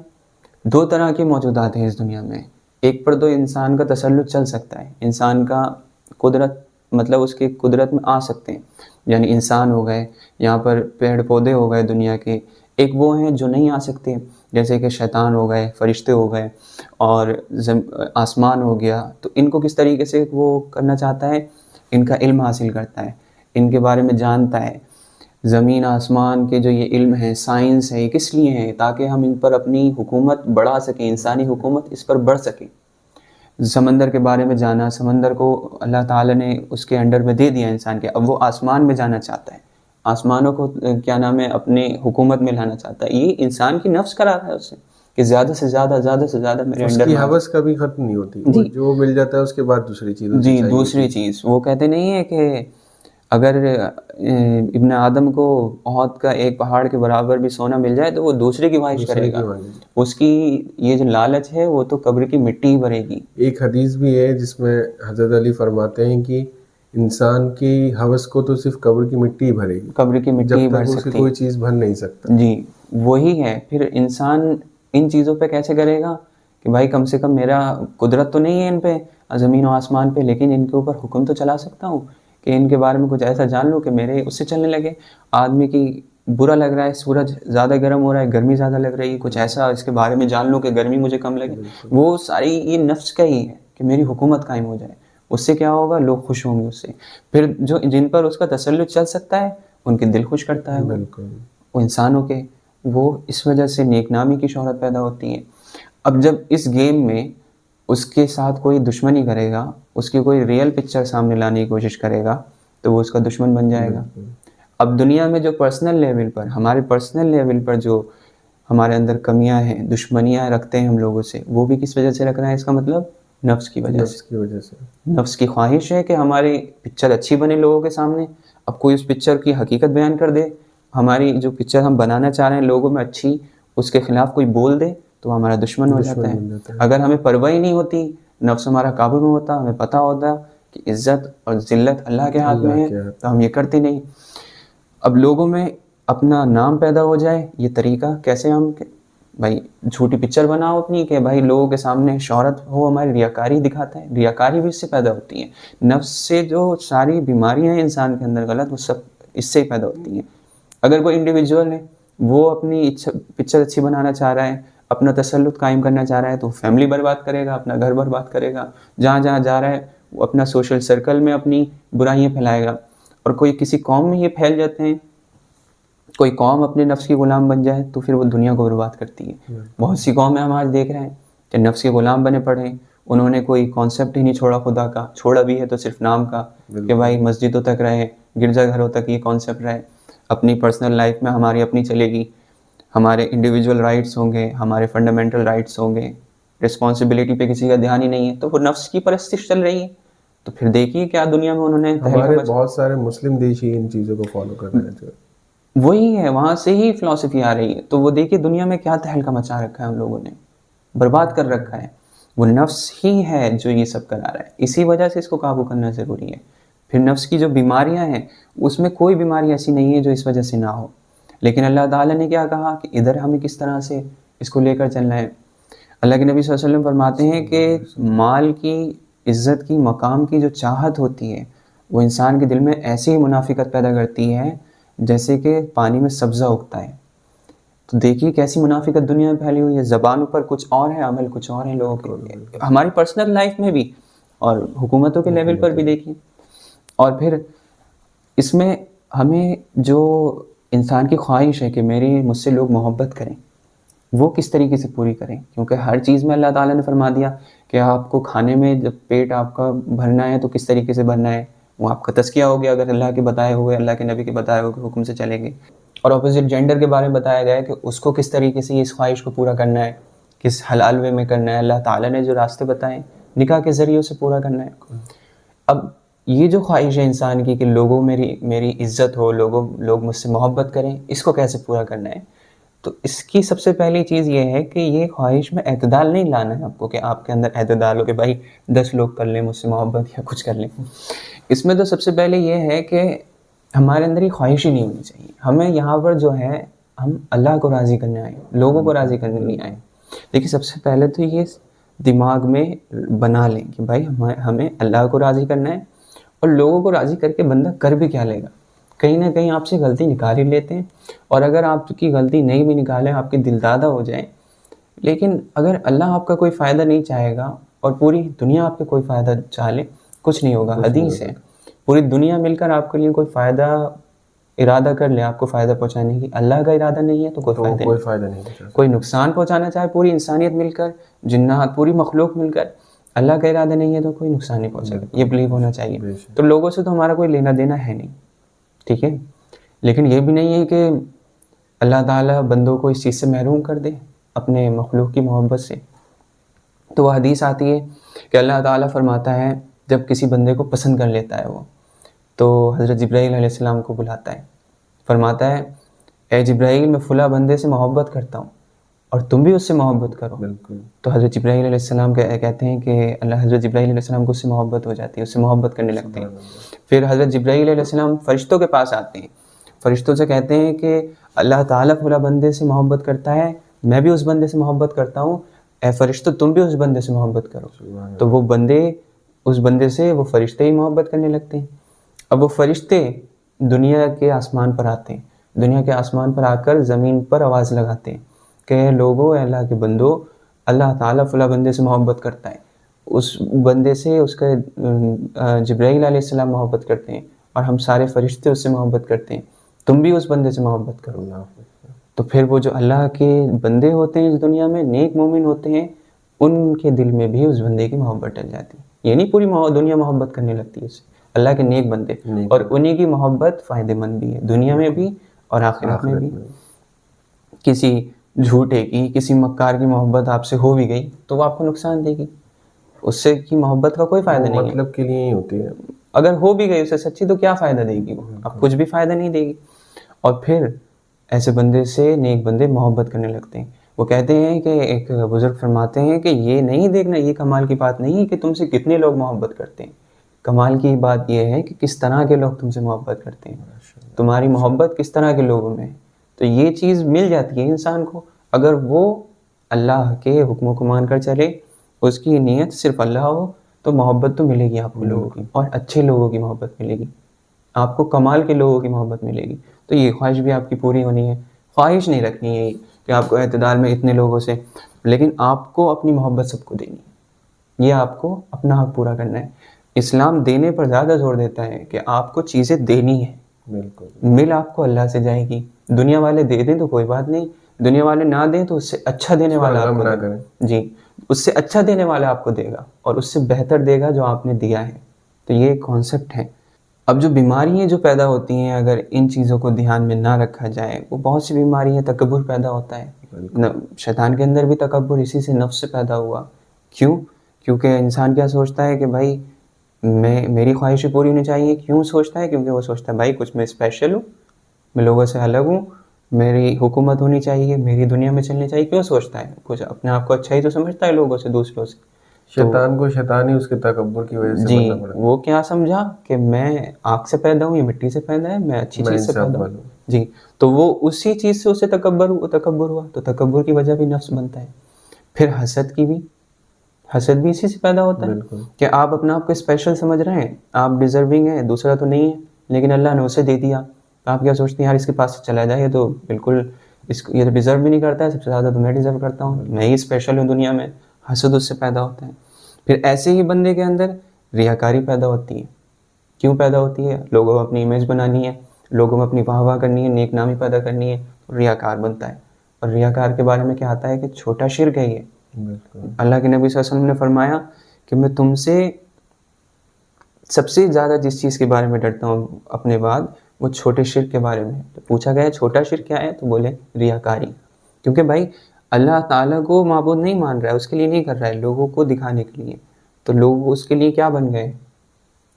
دو طرح کی موجودات ہیں اس دنیا میں. ایک پر تو انسان کا تسلط چل سکتا ہے, انسان کا قدرت مطلب اس کی قدرت میں آ سکتے ہیں, یعنی انسان ہو گئے, یہاں پر پیڑ پودے ہو گئے دنیا کے. ایک وہ ہیں جو نہیں آ سکتے, جیسے کہ شیطان ہو گئے, فرشتے ہو گئے, اور آسمان ہو گیا. تو ان کو کس طریقے سے وہ کرنا چاہتا ہے, ان کا علم حاصل کرتا ہے, ان کے بارے میں جانتا ہے. زمین آسمان کے جو یہ علم ہے, سائنس ہے, یہ کس لیے ہے؟ تاکہ ہم ان پر اپنی حکومت بڑھا سکیں, انسانی حکومت اس پر بڑھ سکے. سمندر کے بارے میں جانا, سمندر کو اللہ تعالیٰ نے اس کے انڈر میں دے دیا انسان کے, اب وہ آسمان میں جانا چاہتا ہے, آسمانوں کو کیا نام ہے اپنے حکومت میں لانا چاہتا ہے. یہ انسان کی نفس کرا رہا ہے اس سے کہ زیادہ سے زیادہ میرے اس انڈر کی میں. ہوس کبھی ختم نہیں ہوتی, وہ جو مل جاتا ہے اس کے بعد دوسری چیز. جی دوسری چیز. وہ کہتے نہیں ہے کہ اگر ابن آدم کو احد کا ایک پہاڑ کے برابر بھی سونا مل جائے تو وہ دوسرے کی خواہش کرے گا. اس کی یہ جو لالچ ہے وہ تو قبر کی مٹی ہی بھرے گی. ایک حدیث بھی ہے جس میں حضرت علی فرماتے ہیں کہ انسان کی ہوس کو تو صرف قبر کی مٹی ہی بھرے گی, قبر کی مٹی ہی بھر جب تک سکتی, کوئی چیز بھر نہیں سکتا. جی وہی ہے. پھر انسان ان چیزوں پہ کیسے کرے گا کہ بھائی کم سے کم میرا قدرت تو نہیں ہے ان پہ, زمین و آسمان پہ, لیکن ان کے اوپر حکم تو چلا سکتا ہوں کہ ان کے بارے میں کچھ ایسا جان لوں کہ میرے اس سے چلنے لگے. آدمی کی برا لگ رہا ہے, سورج زیادہ گرم ہو رہا ہے, گرمی زیادہ لگ رہی ہے, کچھ ایسا اس کے بارے میں جان لوں کہ گرمی مجھے کم لگے. وہ ساری یہ نفس کا ہی ہے کہ میری حکومت قائم ہو جائے. اس سے کیا ہوگا, لوگ خوش ہوں گے اس سے. پھر جو جن پر اس کا تسلط چل سکتا ہے ان کے دل خوش کرتا ہے وہ انسانوں کے, وہ اس وجہ سے نیک نامی کی شہرت پیدا ہوتی ہے. اب جب اس گیم میں اس کے ساتھ کوئی دشمنی کرے گا, اس کی کوئی ریئل پکچر سامنے لانے کی کوشش کرے گا تو وہ اس کا دشمن بن جائے گا. اب دنیا میں جو پرسنل لیول پر, ہمارے پرسنل لیول پر جو ہمارے اندر کمیاں ہیں, دشمنیاں رکھتے ہیں ہم لوگوں سے, وہ بھی کس وجہ سے رکھ رہے ہیں؟ اس کا مطلب نفس کی وجہ سے. نفس کی خواہش ہے کہ ہماری پکچر اچھی بنے لوگوں کے سامنے. اب کوئی اس پکچر کی حقیقت بیان کر دے, ہماری جو پکچر ہم بنانا چاہ رہے ہیں لوگوں میں اچھی, اس کے خلاف کوئی بول دے تو ہمارا دشمن ہو جاتا ہے. اگر ہمیں پرواہ ہی نہیں ہوتی, نفس ہمارا قابو میں ہوتا, ہمیں پتہ ہوتا کہ عزت اور ذلت اللہ کے ہاتھ میں ہے, تو ہم یہ کرتے نہیں. اب لوگوں میں اپنا نام پیدا ہو جائے, یہ طریقہ کیسے؟ ہم بھائی جھوٹی پکچر بناؤ اپنی کہ بھائی لوگوں کے سامنے شہرت ہو, ہماری ریاکاری دکھاتا ہے. ریاکاری بھی اس سے پیدا ہوتی ہے. نفس سے جو ساری بیماریاں ہیں انسان کے اندر غلط, وہ سب اس سے ہی پیدا ہوتی ہیں. اگر کوئی انڈیویجول ہے, وہ اپنی پکچر اچھی بنانا چاہ رہا ہے, اپنا تسلط قائم کرنا چاہ رہا ہے, تو فیملی برباد کرے گا, اپنا گھر برباد کرے گا. جہاں جہاں جا رہا ہے وہ اپنا سوشل سرکل میں اپنی برائیاں پھیلائے گا. اور کوئی کسی قوم میں یہ پھیل جاتے ہیں, کوئی قوم اپنے نفس کی غلام بن جائے تو پھر وہ دنیا کو برباد کرتی ہے. بہت سی قومیں ہم آج دیکھ رہے ہیں کہ نفس کے غلام بنے پڑے ہیں, انہوں نے کوئی کانسیپٹ ہی نہیں چھوڑا خدا کا, چھوڑا بھی ہے تو صرف نام کا, کہ بھائی مسجدوں تک رہے, گرجا گھروں تک یہ کانسیپٹ رہے. اپنی پرسنل لائف میں ہماری اپنی چلے گی, ہمارے انڈیویجول رائٹس ہوں گے, ہمارے فنڈامنٹل رائٹس ہوں گے, رسپانسبلٹی پہ کسی کا دھیان ہی نہیں ہے, تو وہ نفس کی پرستش چل رہی ہے. تو پھر دیکھیے کیا دنیا میں انہوں نے ہمارے بہت سارے مسلم دیش ہی ان چیزوں کو فالو کر رہے ہیں. وہی ہے, وہاں سے ہی فلسفی آ رہی ہے. تو وہ دیکھیے دنیا میں کیا تہلکہ مچا رکھا ہے ہم لوگوں نے, برباد کر رکھا ہے. وہ نفس ہی ہے جو یہ سب کرا رہا ہے. اسی وجہ سے اس کو قابو کرنا ضروری ہے. پھر نفس کی جو بیماریاں ہیں, اس میں کوئی بیماری ایسی نہیں ہے جو اس وجہ سے نہ ہو. لیکن اللہ تعالیٰ نے کیا کہا کہ ادھر ہمیں کس طرح سے اس کو لے کر چلنا ہے. اللہ کے نبی صلی اللہ علیہ وسلم فرماتے ہیں کہ مال کی, عزت کی, مقام کی جو چاہت ہوتی ہے وہ انسان کے دل میں ایسی ہی منافقت پیدا کرتی ہے جیسے کہ پانی میں سبزہ اگتا ہے. تو دیکھیے کیسی منافقت دنیا میں پھیلی ہوئی ہے. زبانوں پر کچھ اور ہے, عمل کچھ اور ہے لوگوں کے, ہماری پرسنل لائف میں بھی اور حکومتوں کے لیول پر بھی دیکھیے. اور پھر اس میں ہمیں جو انسان کی خواہش ہے کہ مجھ سے لوگ محبت کریں, وہ کس طریقے سے پوری کریں. کیونکہ ہر چیز میں اللہ تعالیٰ نے فرما دیا کہ آپ کو کھانے میں جب پیٹ آپ کا بھرنا ہے تو کس طریقے سے بھرنا ہے, وہ آپ کا تزکیہ ہو گیا اگر اللہ کے بتائے ہوئے, اللہ کے نبی کے بتائے ہوئے حکم سے چلیں گے. اور اپوزٹ جینڈر کے بارے میں بتایا گیا ہے کہ اس کو کس طریقے سے اس خواہش کو پورا کرنا ہے, کس حلال وے میں کرنا ہے. اللہ تعالیٰ نے جو راستے بتائے نکاح کے ذریعے سے پورا کرنا ہے. اب یہ جو خواہش ہے انسان کی کہ لوگوں میری عزت ہو, لوگ مجھ سے محبت کریں, اس کو کیسے پورا کرنا ہے؟ تو اس کی سب سے پہلی چیز یہ ہے کہ یہ خواہش میں اعتدال نہیں لانا ہے آپ کو، کہ آپ کے اندر اعتدال ہو کہ بھائی 10 لوگ کر لیں مجھ سے محبت یا کچھ کر لیں. اس میں تو سب سے پہلے یہ ہے کہ ہمارے اندر یہ خواہش ہی نہیں ہونی چاہیے. ہمیں یہاں پر جو ہے ہم اللہ کو راضی کرنے آئے، لوگوں کو راضی کرنے نہیں آئے. دیکھیے سب سے پہلے تو یہ دماغ میں بنا لیں کہ بھائی ہمیں اللہ کو راضی کرنا ہے، اور لوگوں کو راضی کر کے بندہ کر بھی کیا لے گا. کہیں نہ کہیں آپ سے غلطی نکال ہی لیتے ہیں، اور اگر آپ کی غلطی نہیں بھی نکالیں، آپ کے دل دادہ ہو جائیں، لیکن اگر اللہ آپ کا کوئی فائدہ نہیں چاہے گا اور پوری دنیا آپ کا کوئی فائدہ چاہ لے، کچھ نہیں ہوگا. حدیث ہے پوری دنیا مل کر آپ کے لیے کوئی فائدہ ارادہ کر لے آپ کو فائدہ پہنچانے کی، اللہ کا ارادہ نہیں ہے تو کوئی فائدہ نہیں. کوئی نقصان پہنچانا چاہے پوری انسانیت مل کر، جنات پوری مخلوق مل کر، اللہ کا ارادہ نہیں ہے تو کوئی نقصان نہیں پہنچے گا. یہ بلیو ہونا چاہیے. تو لوگوں سے تو ہمارا کوئی لینا دینا ہے نہیں، ٹھیک ہے. لیکن یہ بھی نہیں ہے کہ اللہ تعالیٰ بندوں کو اس چیز سے محروم کر دے اپنے مخلوق کی محبت سے. تو وہ حدیث آتی ہے کہ اللہ تعالیٰ فرماتا ہے جب کسی بندے کو پسند کر لیتا ہے وہ، تو حضرت جبرائیل علیہ السلام کو بلاتا ہے، فرماتا ہے اے جبرائیل میں فلاں بندے سے محبت کرتا ہوں اور تم بھی اس سے محبت کرو. تو حضرت جبرائیل علیہ السلام کہتے ہیں کہ حضرت جبرائیل علیہ السلام کو اس سے محبت ہو جاتی ہے، اس سے محبت کرنے لگتے ہیں. پھر حضرت جبرائیل علیہ السلام فرشتوں کے پاس آتے ہیں، فرشتوں سے کہتے ہیں کہ اللہ تعالیٰ فلاں بندے سے محبت کرتا ہے، میں بھی اس بندے سے محبت کرتا ہوں، اے فرشتوں تم بھی اس بندے سے محبت کرو. تو وہ بندے اس بندے سے وہ فرشتے ہی محبت کرنے لگتے ہیں. اب وہ فرشتے دنیا کے آسمان پر آتے ہیں، دنیا کے آسمان پر آ کر زمین پر آواز لگاتے ہیں کہ لوگوں، اے اللہ کے بندو، اللہ تعالیٰ فلاں بندے سے محبت کرتا ہے. اس بندے سے اس کے جبرائیل علیہ السلام محبت کرتے ہیں اور ہم سارے فرشتے اس سے محبت کرتے ہیں، تم بھی اس بندے سے محبت کرو. تو پھر وہ جو اللہ کے بندے ہوتے ہیں اس دنیا میں، نیک مومن ہوتے ہیں، ان کے دل میں بھی اس بندے کی محبت ڈل جاتی ہے. یہ نہیں پوری دنیا محبت کرنے لگتی ہے اس سے، اللہ کے نیک بندے، اور انہی کی محبت فائدہ مند بھی ہے دنیا میں بھی اور آخرت میں بھی. کسی جھوٹے کی، کسی مکار کی محبت آپ سے ہو بھی گئی تو وہ آپ کو نقصان دے گی، اس سے کی محبت کا کوئی فائدہ نہیں ہے. مطلب کے لیے ہی ہوتی ہے. اگر ہو بھی گئی اسے سچی تو کیا فائدہ دے گی وہ، اب کچھ بھی فائدہ نہیں دے گی. اور پھر ایسے بندے سے نیک بندے محبت کرنے لگتے ہیں. وہ کہتے ہیں کہ ایک بزرگ فرماتے ہیں کہ یہ نہیں دیکھنا، یہ کمال کی بات نہیں ہے کہ تم سے کتنے لوگ محبت کرتے ہیں، کمال کی بات یہ ہے کہ کس طرح کے لوگ تم سے محبت کرتے ہیں، تمہاری محبت کس طرح کے لوگوں میں ہے. تو یہ چیز مل جاتی ہے انسان کو اگر وہ اللہ کے حکموں کو مان کر چلے، اس کی نیت صرف اللہ ہو، تو محبت تو ملے گی آپ کو لوگوں کی، اور اچھے لوگوں کی محبت ملے گی آپ کو، کمال کے لوگوں کی محبت ملے گی. تو یہ خواہش بھی آپ کی پوری ہونی ہے. خواہش نہیں رکھنی ہے کہ آپ کو اعتدال میں اتنے لوگوں سے، لیکن آپ کو اپنی محبت سب کو دینی ہے، یہ آپ کو اپنا حق پورا کرنا ہے. اسلام دینے پر زیادہ زور دیتا ہے کہ آپ کو چیزیں دینی ہیں. مل آپ کو اللہ سے جائے گی. دنیا والے دے دیں تو کوئی بات نہیں، دنیا والے نہ دیں تو اس سے اچھا دینے والا آپ کو دے گا. جی، اس سے اچھا دینے والا آپ کو دے گا اور اس سے بہتر دے گا جو آپ نے دیا ہے. تو یہ کانسیپٹ ہے. اب جو بیماریاں جو پیدا ہوتی ہیں اگر ان چیزوں کو دھیان میں نہ رکھا جائے، وہ بہت سی بیماریاں، تکبر پیدا ہوتا ہے. شیطان کے اندر بھی تکبر اسی سے، نفس سے پیدا ہوا. کیوں؟ کیونکہ انسان کیا سوچتا ہے کہ بھائی میری خواہشیں پوری ہونی چاہیے. کیوں سوچتا ہے؟ کیونکہ وہ سوچتا ہے بھائی کچھ میں اسپیشل ہوں، میں لوگوں سے الگ ہوں، میری حکومت ہونی چاہیے، میری دنیا میں چلنی چاہیے. کیوں سوچتا ہے؟ کچھ اپنے آپ کو اچھا ہی تو سمجھتا ہے لوگوں سے، دوسروں سے. شیطان کو شیطان ہی اس کے تکبر کی وجہ سے جی، بننا پڑا. وہ کیا سمجھا کہ میں آگ سے پیدا ہوں، یہ مٹی سے پیدا ہے، میں اچھی چیز سے پیدا ہوں. جی، تو وہ اسی چیز سے اسے تکبر ہوا. تو تکبر کی وجہ بھی نفس بنتا ہے. پھر حسد بھی اسی سے پیدا ہوتا ہے کہ آپ اپنا آپ کو اسپیشل سمجھ رہے ہیں، آپ ڈیزرونگ ہیں، دوسرا تو نہیں ہے، لیکن اللہ نے اسے دے دیا. آپ کیا سوچتے ہیں یار اس کے پاس سے چلا جائے، تو بالکل یہ تو ڈیزرو بھی نہیں کرتا ہے، سب سے زیادہ تو میں ڈیزرو کرتا ہوں، میں ہی اسپیشل ہوں دنیا میں. حسد اس سے پیدا ہوتا ہے. پھر ایسے ہی بندے کے اندر ریاکاری پیدا ہوتی ہے. کیوں پیدا ہوتی ہے؟ لوگوں کو اپنی امیج بنانی ہے، لوگوں میں اپنی واہ واہ کرنی ہے، نیک نامی پیدا کرنی ہے، ریاکار بنتا ہے. اور ریاکار کے بارے میں کیا آتا ہے کہ چھوٹا شرک ہے یہ. اللہ کے نبی صلی اللہ علیہ وسلم نے فرمایا کہ میں تم سے سب سے زیادہ جس چیز کے بارے میں ڈرتا ہوں اپنے بعد، وہ چھوٹے شرک کے بارے میں. تو پوچھا گیا چھوٹا شرک کیا ہے؟ تو بولے ریاکاری. کیونکہ بھائی اللہ تعالیٰ کو معبود نہیں مان رہا ہے، اس کے لیے نہیں کر رہا ہے، لوگوں کو دکھانے کے لیے. تو لوگ اس کے لیے کیا بن گئے؟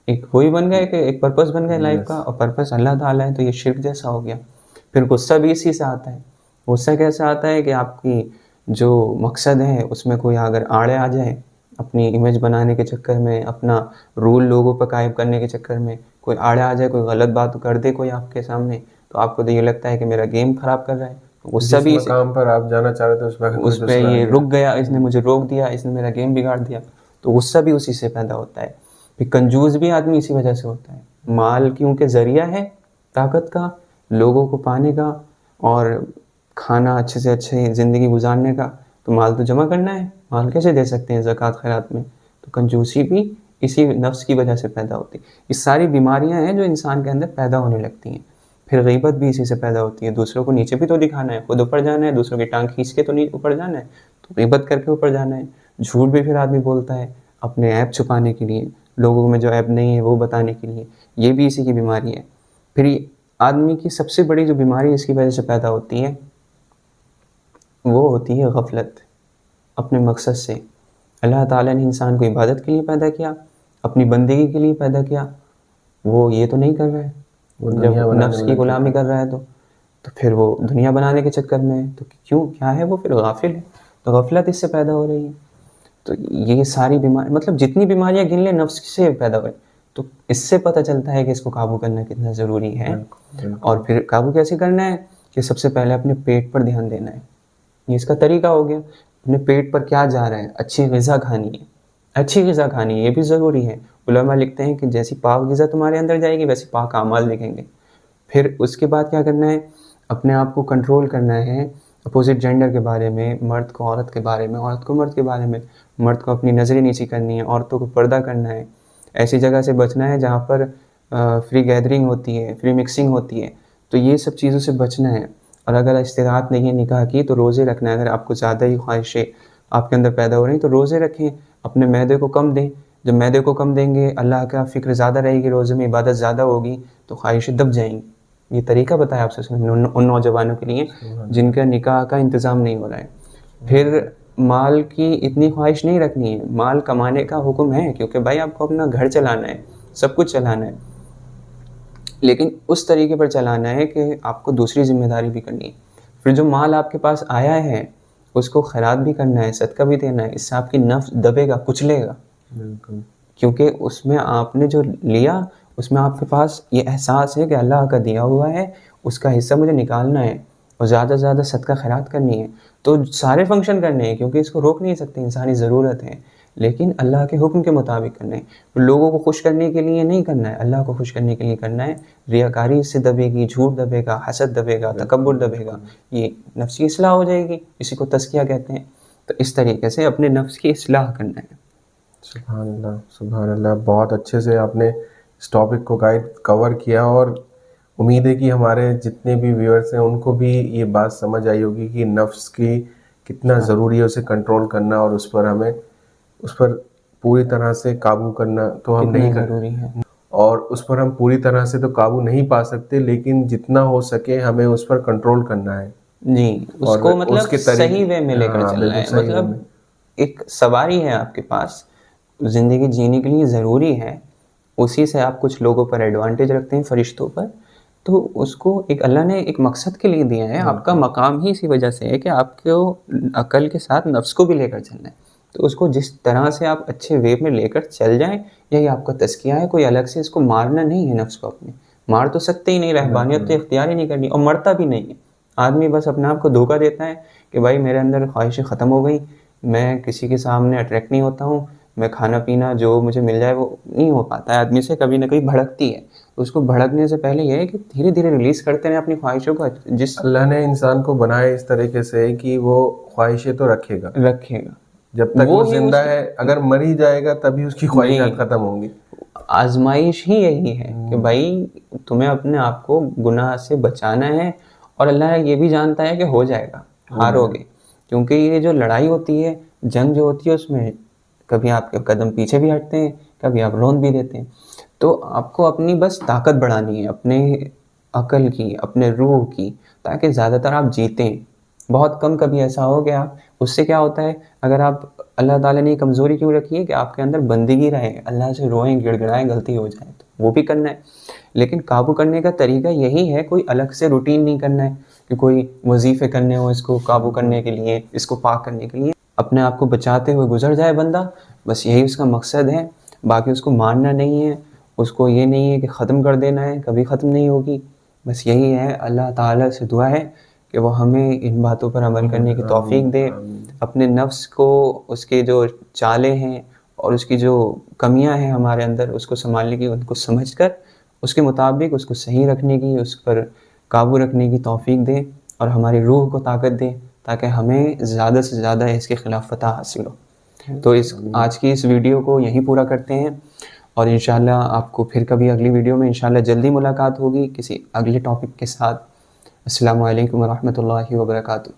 ایک وہی بن گئے کہ ایک پرپس بن گئے لائف کا، اور پرپس اللہ تعالیٰ ہے، تو یہ شرک جیسا ہو گیا. پھر غصہ بھی اسی سے آتا ہے غصہ کیسے آتا ہے کہ آپ کی جو مقصد ہے اس میں کوئی اگر آڑے آ جائے، اپنی امیج بنانے کے چکر میں، اپنا رول لوگوں پر قائم کرنے کے چکر میں کوئی آڑے آ جائے، کوئی غلط بات کر دے کوئی آپ کے سامنے، تو آپ کو تو یہ لگتا ہے کہ میرا گیم خراب کر رہا ہے. غصہ جس بھی مقام پر آپ جانا چاہ رہے تھے اس پہ یہ رک گیا، اس نے مجھے روک دیا، اس نے میرا گیم بگاڑ دیا. تو غصہ بھی اسی سے پیدا ہوتا ہے. پھر کنجوس بھی آدمی اسی وجہ سے ہوتا ہے. مال کیونکہ ذریعہ ہے طاقت کا، لوگوں کو پانے کا اور کھانا اچھے سے اچھے زندگی گزارنے کا، تو مال تو جمع کرنا ہے. مال کیسے دے سکتے ہیں زکوٰۃ خیرات میں؟ تو کنجوسی بھی اسی نفس کی وجہ سے پیدا ہوتی ہے. یہ ساری بیماریاں ہیں جو انسان کے اندر پیدا ہونے لگتی ہیں. پھر غیبت بھی اسی سے پیدا ہوتی ہے. دوسروں کو نیچے بھی تو دکھانا ہے، خود اوپر جانا ہے، دوسروں کی ٹانگ کھینچ کے تو نہیں اوپر جانا ہے، تو غیبت کر کے اوپر جانا ہے. جھوٹ بھی پھر آدمی بولتا ہے اپنے عیب چھپانے کے لیے، لوگوں میں جو عیب نہیں ہے وہ بتانے کے لیے. یہ بھی اسی کی بیماری ہے. پھر یہ آدمی کی سب سے بڑی جو بیماری اس کی وجہ سے پیدا ہوتی ہے وہ ہوتی ہے غفلت اپنے مقصد سے. اللہ تعالیٰ نے انسان کو عبادت کے لیے پیدا کیا، اپنی بندگی کے لیے پیدا کیا، وہ یہ تو نہیں کر رہا ہے. جب نفس کی غلامی کر رہا ہے تو پھر وہ دنیا بنانے کے چکر میں ہے. تو کیوں کیا ہے وہ پھر غافل ہے. تو غفلت اس سے پیدا ہو رہی ہے. تو یہ ساری بیماری مطلب جتنی بیماریاں گن لیں نفس سے پیدا ہوئے. تو اس سے پتہ چلتا ہے کہ اس کو قابو کرنا کتنا ضروری ہے. اور پھر قابو کیسے کرنا ہے کہ سب سے پہلے اپنے پیٹ پر دھیان دینا ہے. یہ اس کا طریقہ ہو گیا. اپنے پیٹ پر کیا جا رہا ہے، اچھی غذا کھانی ہے. اچھی غذا کھانی ہے یہ بھی ضروری ہے. علماء لکھتے ہیں کہ جیسی پاک غذا تمہارے اندر جائے گی ویسی پاک اعمال دکھیں گے. پھر اس کے بعد کیا کرنا ہے، اپنے آپ کو کنٹرول کرنا ہے اپوزٹ جینڈر کے بارے میں، مرد کو عورت کے بارے میں، عورت کو مرد کے بارے میں. مرد کو اپنی نظریں نیچی کرنی ہے، عورتوں کو پردہ کرنا ہے. ایسی جگہ سے بچنا ہے جہاں پر فری گیدرنگ ہوتی ہے، فری مکسنگ ہوتی ہے. تو یہ سب چیزوں سے بچنا ہے. اور اگر استطاعت نہیں ہے نکاح کی تو روزے رکھنا ہے. اگر آپ کو زیادہ ہی خواہشیں آپ کے اندر پیدا ہو رہی ہیں تو روزے رکھیں. اپنے معدے کو کم دیں. جب معدے کو کم دیں گے، اللہ کا فکر زیادہ رہے گی، روزے میں عبادت زیادہ ہوگی، تو خواہشیں دب جائیں گی. یہ طریقہ بتایا آپ سے ان نوجوانوں کے لیے جن کا نکاح کا انتظام نہیں ہو رہا ہے. پھر مال کی اتنی خواہش نہیں رکھنی ہے. مال کمانے کا حکم ہے کیونکہ بھائی آپ کو اپنا گھر چلانا ہے، سب کچھ چلانا ہے، لیکن اس طریقے پر چلانا ہے کہ آپ کو دوسری ذمہ داری بھی کرنی ہے. پھر جو مال آپ کے پاس آیا ہے اس کو خیرات بھی کرنا ہے، صدقہ بھی دینا ہے. اس سے آپ کی نفس دبے گا، کچلے گا. بالکل. کیونکہ اس میں آپ نے جو لیا اس میں آپ کے پاس یہ احساس ہے کہ اللہ کا دیا ہوا ہے، اس کا حصہ مجھے نکالنا ہے اور زیادہ سے زیادہ صدقہ خیرات کرنی ہے. تو سارے فنکشن کرنے ہیں کیونکہ اس کو روک نہیں سکتے، انسانی ضرورت ہے، لیکن اللہ کے حکم کے مطابق کرنے ہیں. لوگوں کو خوش کرنے کے لیے نہیں کرنا ہے، اللہ کو خوش کرنے کے لیے کرنا ہے. ریاکاری اس سے دبے گی، جھوٹ دبے گا، حسد دبے گا، تکبر دبے گا. یہ نفسی اصلاح ہو جائے گی، اسی کو تزکیہ کہتے ہیں. تو اس طریقے سے اپنے نفس کی اصلاح کرنا ہے. سبحان اللہ، سبحان اللہ. بہت اچھے سے آپ نے اس ٹاپک کو کور کیا، اور امید ہے کہ ہمارے جتنے بھی ویورز ہیں ان کو بھی یہ بات سمجھ آئی ہوگی کہ نفس کی کتنا ضروری ہے اسے کنٹرول کرنا، اور اس پر ہمیں اس پر پوری طرح سے قابو کرنا تو ہم نہیں ضروری ہے. اور اس پر ہم پوری طرح سے تو قابو نہیں پا سکتے، لیکن جتنا ہو سکے ہمیں اس پر کنٹرول کرنا ہے. جی، اس کو مطلب صحیح وے میں لے کر چلنا ہے. مطلب ایک سواری ہے آپ کے پاس، زندگی جینے کے لیے ضروری ہے، اسی سے آپ کچھ لوگوں پر ایڈوانٹیج رکھتے ہیں، فرشتوں پر. تو اس کو ایک اللہ نے ایک مقصد کے لیے دیا ہے. آپ کا مقام ہی اسی وجہ سے ہے کہ آپ کو عقل کے ساتھ نفس کو بھی لے کر چلنا ہے. تو اس کو جس طرح سے آپ اچھے وے میں لے کر چل جائیں، یہی آپ کا تزکیہ ہے. کوئی الگ سے اس کو مارنا نہیں ہے. نفس کو اپنے مار تو سکتے ہی نہیں، رہبانیت تو اختیار ہی نہیں کرنی، اور مرتا بھی نہیں ہے. آدمی بس اپنے آپ کو دھوکہ دیتا ہے کہ بھائی میرے اندر خواہشیں ختم ہو گئی، میں کسی کے سامنے اٹریکٹ نہیں ہوتا ہوں، میں کھانا پینا جو مجھے مل جائے وہ نہیں ہو پاتا ہے. آدمی سے کبھی نہ کبھی بھڑکتی ہے. اس کو بھڑکنے سے پہلے یہ ہے کہ دھیرے دھیرے ریلیز کرتے رہیں اپنی خواہشوں کو. جس اللہ نے انسان کو بنایا اس طریقے سے کہ وہ خواہشیں تو رکھے گا جب تک وہ زندہ ہے. اگر مر ہی جائے گا تبھی اس کی خواہشات ختم ہوں گی. آزمائش ہی یہی ہے کہ بھائی تمہیں اپنے آپ کو گناہ سے بچانا ہے، اور اللہ یہ بھی جانتا ہے کہ ہو جائے گا، ہارو گے. کیونکہ یہ جو لڑائی ہوتی ہے، جنگ جو ہوتی ہے، اس میں کبھی آپ کے قدم پیچھے بھی ہٹتے ہیں، کبھی آپ روند بھی دیتے ہیں. تو آپ کو اپنی بس طاقت بڑھانی ہے، اپنے عقل کی، اپنے روح کی، تاکہ زیادہ تر آپ جیتیں. بہت کم کبھی ایسا ہو گیا. اس سے کیا ہوتا ہے، اگر آپ اللہ تعالیٰ نے کمزوری کیوں رکھی ہے کہ آپ کے اندر بندگی رہے، اللہ سے روئیں، گڑ گڑائیں، غلطی ہو جائے تو وہ بھی کرنا ہے. لیکن قابو کرنے کا طریقہ یہی ہے، کوئی الگ سے روٹین نہیں کرنا ہے. کہ کوئی وظیفے کرنے ہو اس کو قابو کرنے کے لیے، اس کو پاک کرنے کے لیے، اپنے آپ کو بچاتے ہوئے گزر جائے بندہ، بس یہی اس کا مقصد ہے، باقی اس کو ماننا نہیں ہے، اس کو یہ نہیں ہے کہ ختم کر دینا ہے، کبھی ختم نہیں ہوگی، بس یہی ہے۔ اللہ تعالیٰ سے دعا ہے کہ وہ ہمیں ان باتوں پر عمل کرنے کی توفیق دے، اپنے نفس کو، اس کے جو چالیں ہیں اور اس کی جو کمیاں ہیں ہمارے اندر، اس کو سنبھالنے کی، ان کو سمجھ کر اس کے مطابق اس کو صحیح رکھنے کی، اس پر قابو رکھنے کی توفیق دے، اور ہماری روح کو طاقت دے تاکہ ہمیں زیادہ سے زیادہ اس کے خلاف فتح حاصل ہو۔ تو آج کی اس ویڈیو کو یہیں پورا کرتے ہیں، اور انشاءاللہ آپ کو پھر کبھی اگلی ویڈیو میں انشاءاللہ جلدی ملاقات ہوگی کسی اگلے ٹاپک کے ساتھ۔ السلام علیکم ورحمۃ اللہ وبرکاتہ۔